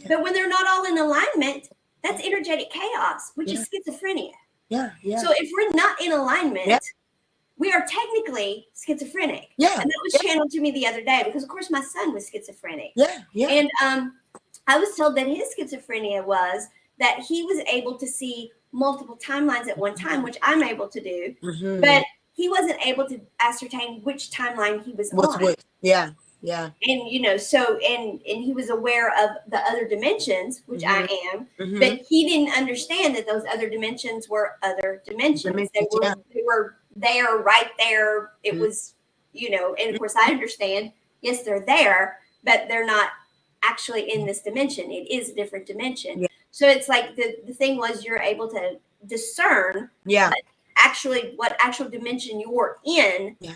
Speaker 1: But when they're not all in alignment, that's energetic chaos, which is schizophrenia. Yeah. So if we're not in alignment, we are technically schizophrenic. Yeah. And that was channeled to me the other day, because of course my son was schizophrenic. Yeah. And I was told that his schizophrenia was that he was able to see multiple timelines at one time, which I'm able to do. Mm-hmm. But he wasn't able to ascertain which timeline he was on. Which? Yeah. Yeah. And, so, and he was aware of the other dimensions, which I am, but he didn't understand that those other dimensions were other dimensions. They were there, right there. It was, and of course I understand, yes, they're there, but they're not actually in this dimension. It is a different dimension. Yeah. So it's like the thing was, you're able to discern what actual dimension you're in. Yeah.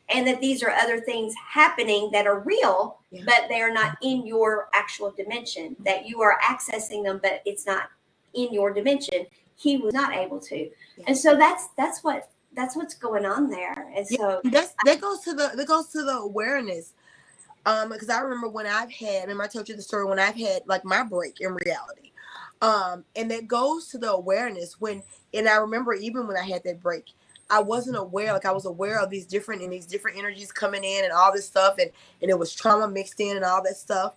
Speaker 1: And that these are other things happening that are real, but they are not in your actual dimension, that you are accessing them, but it's not in your dimension. He was not able to. Yeah. And so that's what's going on there. And so that goes to the awareness. Because I remember when I told you the story when I've had like my break in reality. And that goes to the awareness and I remember even when I had that break, I wasn't aware, like I was aware of these different energies coming in and all this stuff, and it was trauma mixed in and all that stuff.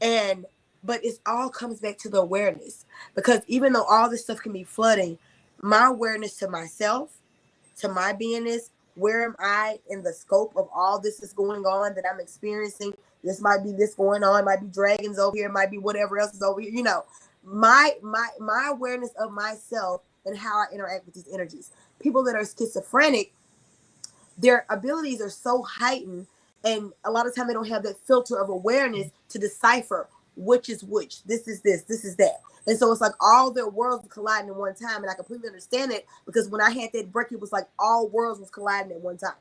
Speaker 1: But it all comes back to the awareness, because even though all this stuff can be flooding, my awareness to myself, to my beingness, where am I in the scope of all this is going on that I'm experiencing? This might be this going on, it might be dragons over here, it might be whatever else is over here, my awareness of myself and how I interact with these energies. People that are schizophrenic, their abilities are so heightened, and a lot of time they don't have that filter of awareness to decipher which is which. This is this is that. And so it's like all their worlds colliding at one time. And I completely understand it, because when I had that break, it was like all worlds was colliding at one time.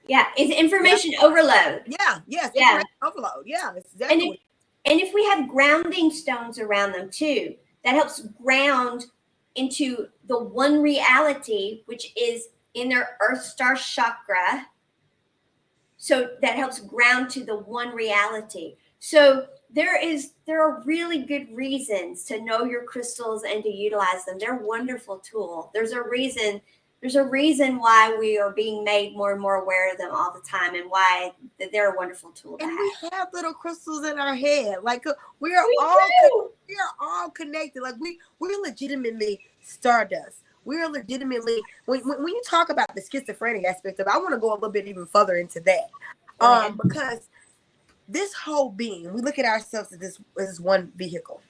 Speaker 1: Yeah, it's information overload. Yeah, yes, information overload. Yeah, that's exactly. And if we have grounding stones around them too, that helps ground into the one reality, which is in their Earth Star chakra. So that helps ground to the one reality. So there are really good reasons to know your crystals and to utilize them. They're a wonderful tool. There's a reason there's a reason why we are being made more and more aware of them all the time, and why that they're a wonderful tool to
Speaker 2: And we
Speaker 1: have.
Speaker 2: have little crystals in our head. Like we are
Speaker 1: We
Speaker 2: all
Speaker 1: do.
Speaker 2: we are all connected. Like we're legitimately stardust. We're legitimately when you talk about the schizophrenic aspect of it, I want to go a little bit even further into that.
Speaker 1: Go ahead.
Speaker 2: Because this whole being, we look at ourselves as this one vehicle.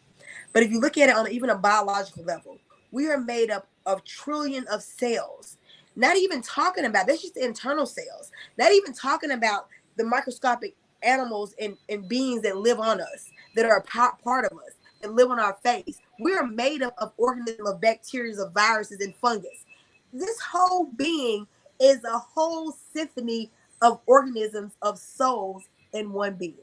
Speaker 2: But if you look at it on even a biological level, we are made up of trillion of cells. Not even talking about, that's just the internal cells. Not even talking about the microscopic animals and beings that live on us, that are a part of us, that live on our face. We are made up of organisms, of bacteria, of viruses, and fungus. This whole being is a whole symphony of organisms, of souls in one being.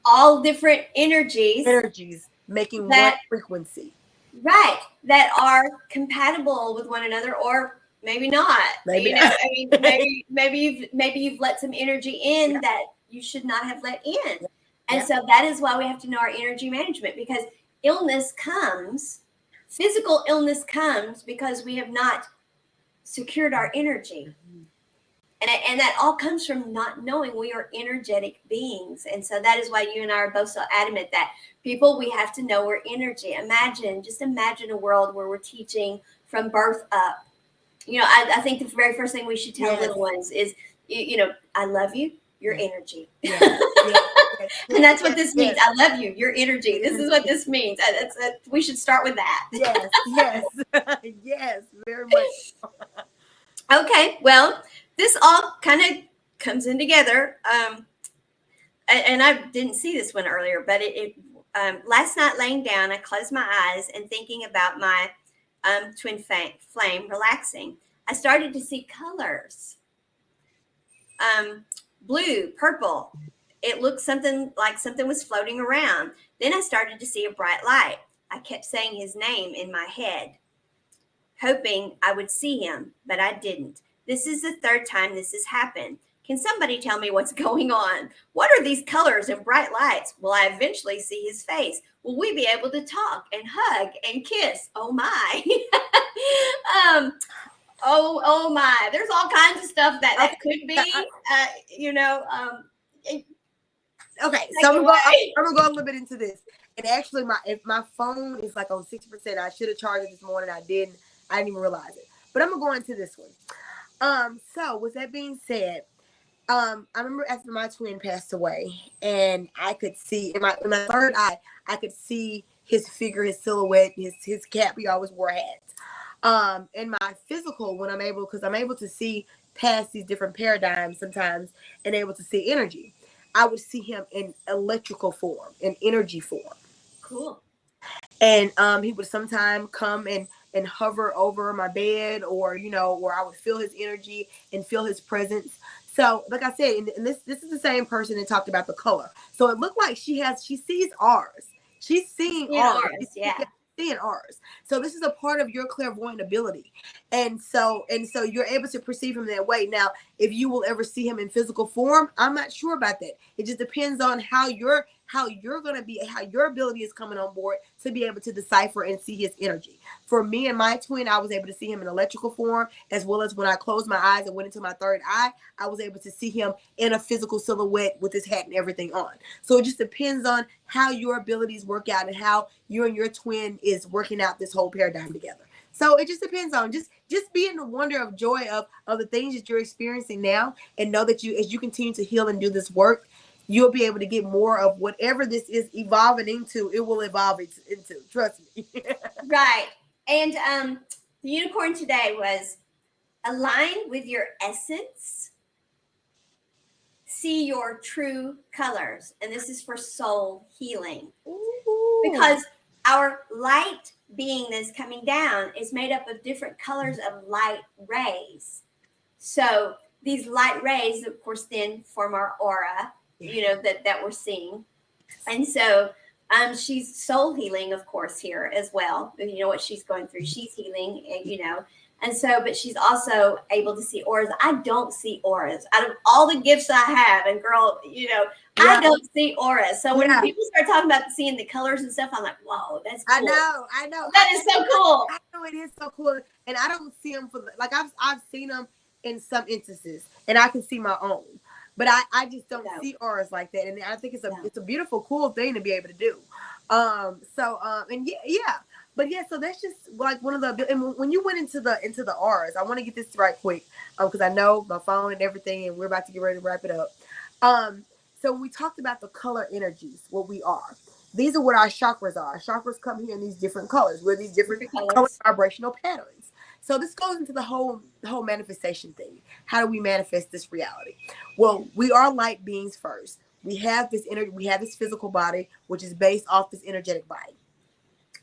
Speaker 1: All different energies
Speaker 2: Energies making one
Speaker 1: that,
Speaker 2: frequency.
Speaker 1: right, that are compatible with one another, or maybe not.
Speaker 2: Maybe.
Speaker 1: I mean, maybe you've let some energy in
Speaker 2: Yeah.
Speaker 1: that you should not have let in. And
Speaker 2: Yeah.
Speaker 1: so that is why we have to know our energy management, because illness comes, physical illness comes because we have not secured our energy. And that all comes from not knowing we are energetic beings. And so that is why you and I are both so adamant that people, we have to know we're energy. Just imagine a world where we're teaching from birth up. I think the very first thing we should tell
Speaker 2: Yes.
Speaker 1: little ones is, I love you, your energy.
Speaker 2: Yes. Yes. Yes.
Speaker 1: And that's what this means.
Speaker 2: Yes.
Speaker 1: I love you, your energy. This is what this means. We should start with that.
Speaker 2: Yes. Yes. Yes. Very much.
Speaker 1: Okay, well, this all kind of comes in together. And I didn't see this one earlier, but last night laying down, I closed my eyes and thinking about my twin flame relaxing. I started to see colors, blue, purple. It looked something like something was floating around. Then I started to see a bright light. I kept saying his name in my head, hoping I would see him, but I didn't. This is the third time this has happened. Can somebody tell me what's going on? What are these colors and bright lights? Will I eventually see his face? Will we be able to talk and hug and kiss? Oh my. Oh my. There's all kinds of stuff that could be, you know, um,
Speaker 2: Okay,
Speaker 1: take
Speaker 2: so
Speaker 1: it away.
Speaker 2: I'm gonna go a little bit into this. And actually, if my phone is like on 60%, I should have charged it this morning. I didn't. I didn't even realize it. But I'm gonna go into this one. So with that being said, I remember after my twin passed away, and I could see in my third eye, I could see his figure, his silhouette, his cap. He always wore hats. In my physical, when because I'm able to see past these different paradigms sometimes, and able to see energy, I would see him in electrical form, in energy form.
Speaker 1: Cool.
Speaker 2: And he would sometimes come and hover over my bed, or or I would feel his energy and feel his presence. So like I said, and this is the same person that talked about the color. So it looked like she sees ours. She's seeing
Speaker 1: In
Speaker 2: ours.
Speaker 1: ours, yeah.
Speaker 2: Seeing ours. So this is a part of your clairvoyant ability. And so you're able to perceive him that way. Now, if you will ever see him in physical form, I'm not sure about that. It just depends on how you're going to be, how your ability is coming on board to be able to decipher and see his energy. For me and my twin, I was able to see him in electrical form, as well as when I closed my eyes and went into my third eye, I was able to see him in a physical silhouette with his hat and everything on. So it just depends on how your abilities work out and how you and your twin is working out this whole paradigm together. So it just depends on just be in the wonder of joy of the things that you're experiencing now, and know that as you continue to heal and do this work, you'll be able to get more of whatever this is evolving into. It will evolve into. Trust me.
Speaker 1: Right. And the unicorn today was align with your essence, see your true colors. And this is for soul healing.
Speaker 2: Ooh.
Speaker 1: Because our light being that's coming down is made up of different colors of light rays. So these light rays, of course, then form our aura, that we're seeing. And so she's soul healing, of course, here as well. You know what she's going through. She's healing, And so, but she's also able to see auras. I don't see auras. Out of all the gifts I have, and girl, I
Speaker 2: Right.
Speaker 1: don't see auras. So when
Speaker 2: Yeah.
Speaker 1: people start talking about seeing the colors and stuff, I'm like, whoa, that's
Speaker 2: I
Speaker 1: cool.
Speaker 2: know.
Speaker 1: That is so cool.
Speaker 2: I know it is so cool, and I don't see them like I've seen them in some instances, and I can see my own, but I just don't
Speaker 1: No,
Speaker 2: see auras like that, and I think
Speaker 1: no.
Speaker 2: it's a beautiful, cool thing to be able to do. And yeah, but yeah, so that's just like one of the. And when you went into the auras, I want to get this right quick, because I know my phone and everything, and we're about to get ready to wrap it up. So when we talked about the color energies, what we are. These are what our chakras are. Our chakras come here in these different colors. We're these different
Speaker 1: Different
Speaker 2: color
Speaker 1: colors.
Speaker 2: vibrational patterns. So this goes into the whole manifestation thing. How do we manifest this reality? Well, we are light beings first. We have this energy. We have this physical body, which is based off this energetic body.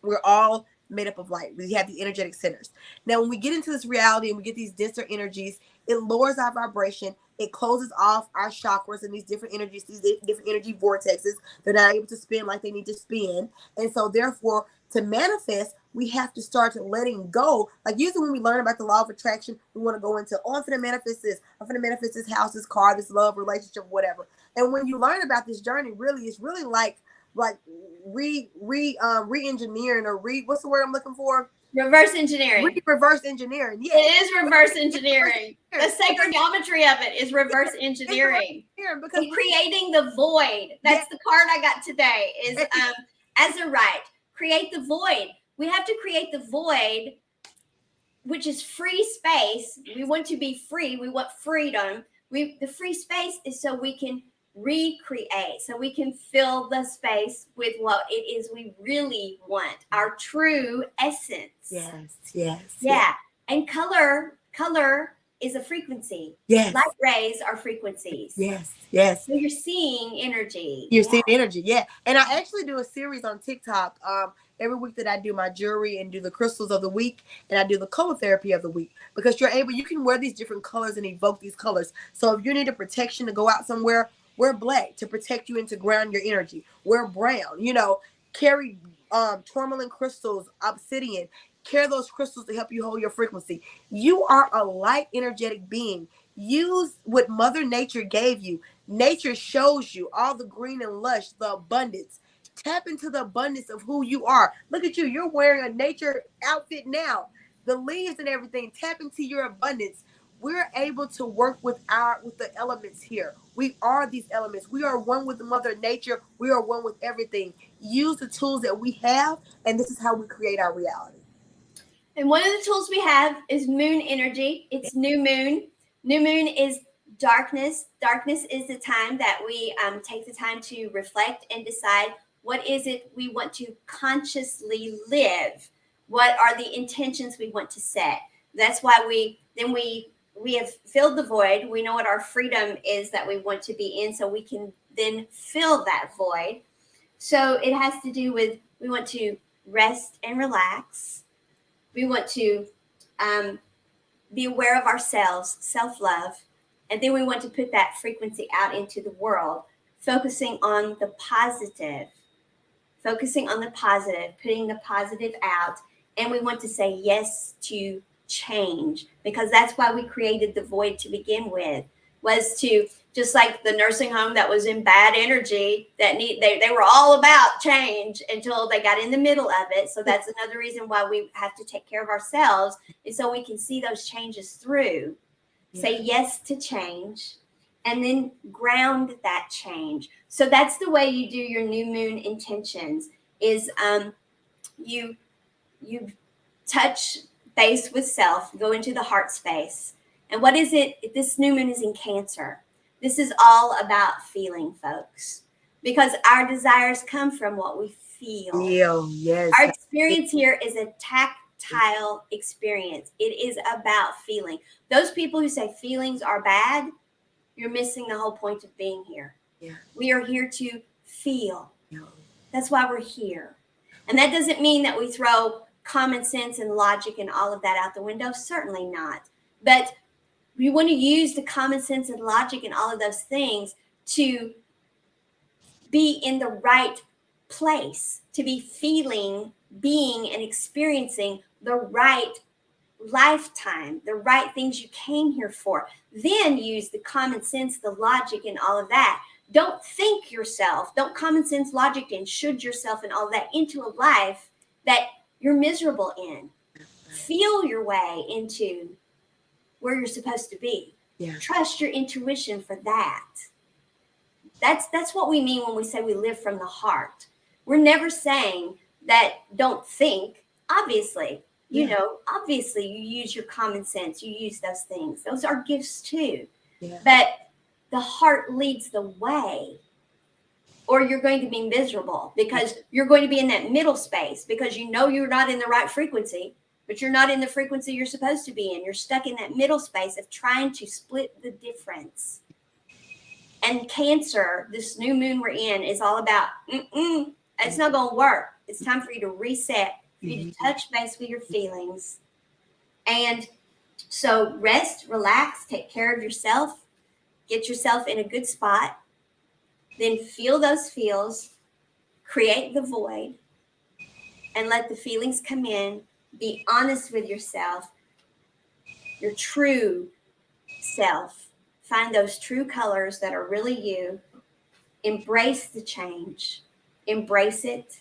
Speaker 2: We're all made up of light. We have the energetic centers. Now, when we get into this reality and we get these denser energies, it lowers our vibration. It closes off our chakras and these different energies, these different energy vortexes. They're not able to spin like they need to spin. And so, therefore, to manifest, we have to start letting go. Like usually when we learn about the law of attraction, we want to go into, oh, I'm going to manifest this. I'm going to manifest this house, this car, this love, relationship, whatever. And when you learn about this journey, really, it's really like re-engineering or what's the word I'm looking for?
Speaker 1: Reverse engineering.
Speaker 2: Reverse engineering.
Speaker 1: It
Speaker 2: Yes.
Speaker 1: is reverse
Speaker 2: Reverse
Speaker 1: engineering. The
Speaker 2: engineering.
Speaker 1: sacred geometry of it is reverse
Speaker 2: It's reverse
Speaker 1: engineering.
Speaker 2: engineering because
Speaker 1: And creating the void.
Speaker 2: yes,
Speaker 1: That's the card I got today. Is as a right. Create the void. We have to create the void, which is free space. We want to be free. We want freedom. The free space is so we can recreate, so we can fill the space with what it is we really want, our true essence.
Speaker 2: yes.
Speaker 1: Yeah. And color is a frequency.
Speaker 2: Yes.
Speaker 1: Light rays are frequencies.
Speaker 2: Yes.
Speaker 1: So you're seeing energy.
Speaker 2: You're
Speaker 1: Yeah.
Speaker 2: seeing energy, yeah. And I actually do a series on TikTok every week that I do my jewelry and do the crystals of the week, and I do the color therapy of the week, because you can wear these different colors and evoke these colors. So if you need a protection to go out somewhere, wear black to protect you and to ground your energy. Wear brown, carry tourmaline crystals, obsidian. Carry those crystals to help you hold your frequency. You are a light, energetic being. Use what Mother Nature gave you. Nature shows you all the green and lush, the abundance. Tap into the abundance of who you are. Look at you. You're wearing a nature outfit now. The leaves and everything. Tap into your abundance. We're able to work with the elements here. We are these elements. We are one with Mother Nature. We are one with everything. Use the tools that we have, and this is how we create our reality.
Speaker 1: And one of the tools we have is moon energy. It's new moon. New moon is darkness. Darkness is the time that we take the time to reflect and decide what is it we want to consciously live. What are the intentions we want to set? That's why we have filled the void. We know what our freedom is that we want to be in, so we can then fill that void. So it has to do with, we want to rest and relax. We want to be aware of ourselves, self love, and then we want to put that frequency out into the world, focusing on the positive, putting the positive out. And we want to say yes to change, because that's why we created the void to begin with, was to, just like the nursing home that was in bad energy, they were all about change until they got in the middle of it. So that's another reason why we have to take care of ourselves, is so we can see those changes through. Say yes to change, and then ground that change. So that's the way you do your new moon intentions, is you you touch base with self, go into the heart space. And what is it? This new moon is in Cancer. This is all about feeling, folks, because our desires come from what we feel.
Speaker 2: Yes.
Speaker 1: Our experience here is a tactile experience. It is about feeling. Those people who say feelings are bad, you're missing the whole point of being here.
Speaker 2: Yeah.
Speaker 1: We are here to feel.
Speaker 2: Yeah.
Speaker 1: That's why we're here. And that doesn't mean that we throw common sense and logic and all of that out the window. Certainly not. But we want to use the common sense and logic and all of those things to be in the right place, to be feeling, being, and experiencing the right lifetime, the right things you came here for. Then use the common sense, the logic, and all of that. Don't think yourself, don't common sense, logic, and should yourself and all that into a life that you're miserable in. Feel your way into where you're supposed to be.
Speaker 2: Yeah.
Speaker 1: Trust your intuition for that. That's what we mean when we say we live from the heart. We're never saying that don't think. Obviously, you know, obviously you use your common sense, you use those things. Those are gifts too.
Speaker 2: Yeah.
Speaker 1: But the heart leads the way, or you're going to be miserable because you're going to be in that middle space because you know you're not in the right frequency, but you're not in the frequency you're supposed to be in. You're stuck in that middle space of trying to split the difference. And Cancer, this new moon we're in, is all about, it's not going to work. It's time for you to reset, for you to touch base with your feelings. And so rest, relax, take care of yourself, get yourself in a good spot, then feel those feels, create the void, and let the feelings come in. Be honest with yourself, your true self. Find those true colors that are really you. Embrace the change. Embrace it.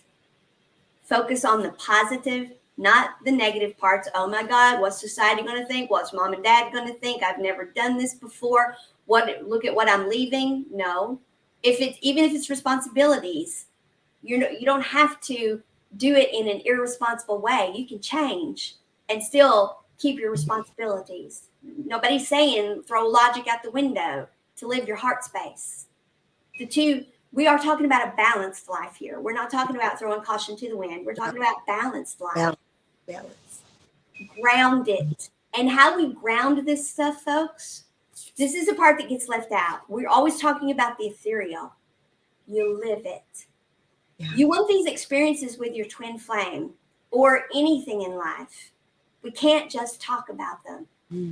Speaker 1: Focus on the positive, not the negative parts. Oh my God, what's society going to think? What's mom and dad going to think? I've never done this before. Look at what I'm leaving. No. Even if it's responsibilities, you don't have to do it in an irresponsible way. You can change and still keep your responsibilities. Nobody's saying throw logic out the window to live your heart space. We are talking about a balanced life here. We're not talking about throwing caution to the wind. We're talking about balanced life.
Speaker 2: Balance.
Speaker 1: Ground it. And how we ground this stuff, folks, this is the part that gets left out. We're always talking about the ethereal. You live it. Yeah. You want these experiences with your twin flame or anything in life. We can't just talk about them.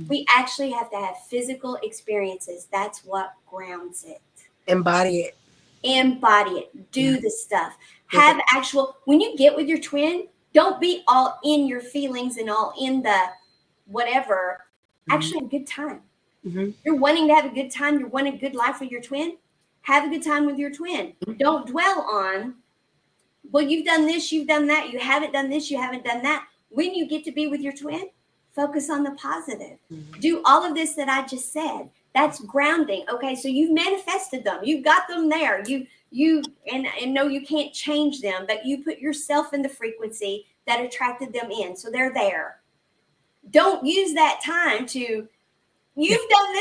Speaker 1: We actually have to have physical experiences. That's what grounds it.
Speaker 2: Embody it.
Speaker 1: Embody it. Do the stuff. Have actual, when you get with your twin, don't be all in your feelings and all in the whatever. Actually have a good time. You're wanting to have a good time. You're wanting a good life with your twin. Have a good time with your twin. Don't dwell on, well, you've done this, you've done that. You haven't done this, you haven't done that. When you get to be with your twin, focus on the positive. Do all of this that I just said. That's grounding. Okay, so you've manifested them. You've got them there. You know you can't change them, but you put yourself in the frequency that attracted them in. So they're there. Don't use that time to, you've done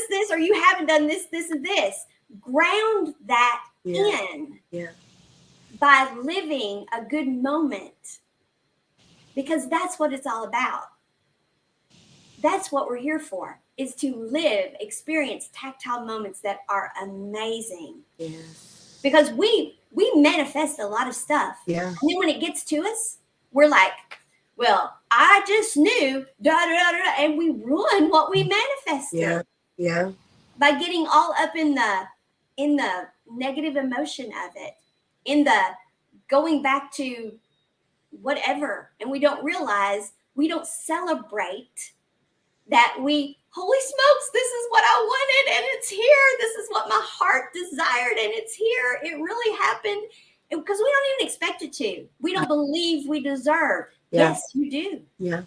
Speaker 1: this, or you haven't done this, and this. Ground that in by living a good moment, because that's what it's all about. That's what we're here for, is to live, experience tactile moments that are amazing. Yes. Because we manifest a lot of stuff. Yeah. And then when it gets to us, we're like, well, I just knew, and we ruin what we manifested.
Speaker 2: Yeah. Yeah.
Speaker 1: By getting all up in the negative emotion of it, in the going back to whatever, and we don't realize, we don't celebrate that holy smokes, this is what I wanted and it's here. This is what my heart desired and it's here. It really happened, because we don't even expect it to. We don't believe we deserve. Yeah. Yes, you do. Yeah.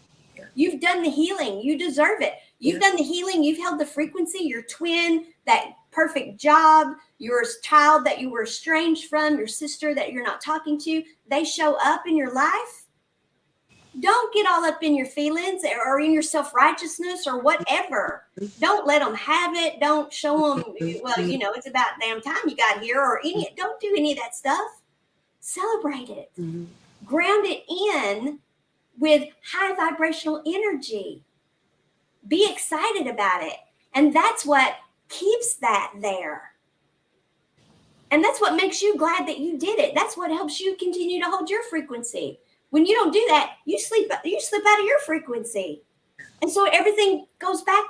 Speaker 1: You've done the healing. You deserve it. You've done the healing. You've held the frequency. Your twin, that perfect job, your child that you were estranged from, your sister that you're not talking to, they show up in your life. Don't get all up in your feelings or in your self-righteousness or whatever. Don't let them have it. Don't show them, well, it's about damn time you got here, or don't do any of that stuff. Celebrate it. Ground it in with high vibrational energy. Be excited about it. And that's what keeps that there. And that's what makes you glad that you did it. That's what helps you continue to hold your frequency. When you don't do that, you slip out of your frequency. And so everything goes back.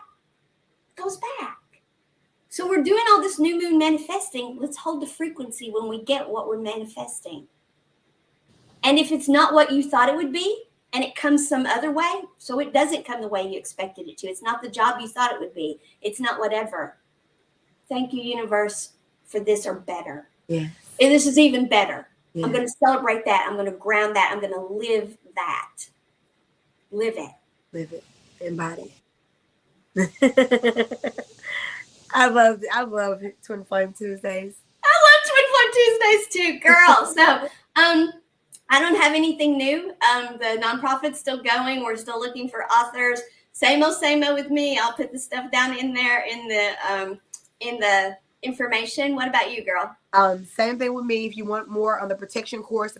Speaker 1: So we're doing all this new moon manifesting. Let's hold the frequency when we get what we're manifesting. And if it's not what you thought it would be, and it comes some other way. So it doesn't come the way you expected it to. It's not the job you thought it would be. It's not whatever. Thank you, universe, for this or better.
Speaker 2: Yes.
Speaker 1: And this is even better.
Speaker 2: Yes.
Speaker 1: I'm going to celebrate that. I'm going to ground that. I'm going to live that. Live it.
Speaker 2: Live it. Embody it. I love Twin Flame Tuesdays.
Speaker 1: I love Twin Flame Tuesdays too, girl. So, I don't have anything new. The nonprofit's still going. We're still looking for authors. Same old with me. I'll put the stuff down in there in the information. What about you, girl?
Speaker 2: Same thing with me. If you want more on the protection course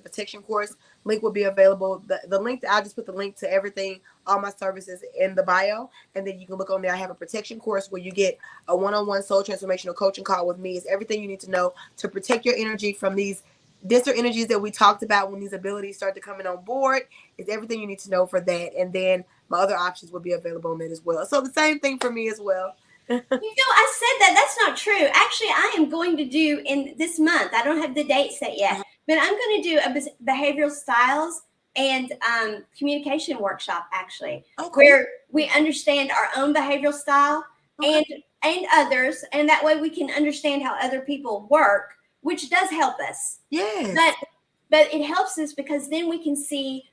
Speaker 2: link will be available. The link, I'll just put the link to everything, all my services in the bio. And then you can look on there. I have a protection course where you get a one-on-one soul transformational coaching call with me. It's everything you need to know to protect your energy from these distant energies that we talked about when these abilities start to come in on board. It's everything you need to know for that. And then my other options will be available on that as well. So the same thing for me as well.
Speaker 1: I said that. That's not true. Actually, I am going to do in this month. I don't have the date set yet, but I'm going to do a behavioral styles and communication workshop, actually, where we understand our own behavioral style and others, and that way we can understand how other people work, which does help us.
Speaker 2: Yes.
Speaker 1: But it helps us because then we can see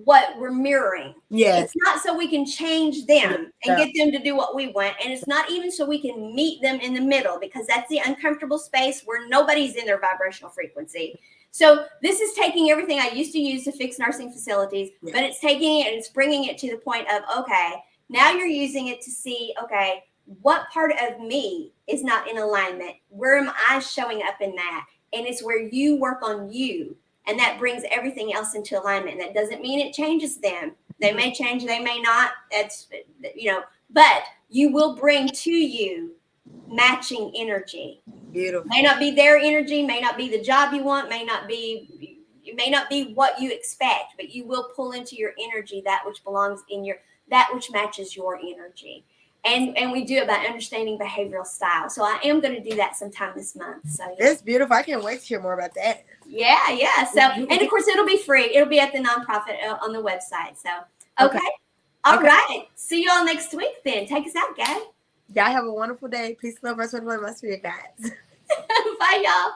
Speaker 1: what we're mirroring.
Speaker 2: Yes.
Speaker 1: It's not so we can change them and get them to do what we want. And it's not even so we can meet them in the middle, because that's the uncomfortable space where nobody's in their vibrational frequency. So this is taking everything I used to use to fix nursing facilities, but it's taking it and it's bringing it to the point of, okay, now you're using it to see, okay, what part of me is not in alignment? Where am I showing up in that? And it's where you work on you. And that brings everything else into alignment. And that doesn't mean it changes them. They may change, they may not. That's, but you will bring to you matching energy.
Speaker 2: Beautiful.
Speaker 1: May not be their energy, may not be the job you want, may not be what you expect, but you will pull into your energy that which belongs in that which matches your energy. And we do it by understanding behavioral style. So I am going to do that sometime this month. So
Speaker 2: It's beautiful. I can't wait to hear more about that.
Speaker 1: Yeah. So, and of course, it'll be free. It'll be at the nonprofit on the website. So, okay. All right. See you all next week then. Take us out, guys.
Speaker 2: Y'all have a wonderful day. Peace, love, rest, and my spirit guides.
Speaker 1: Bye, y'all.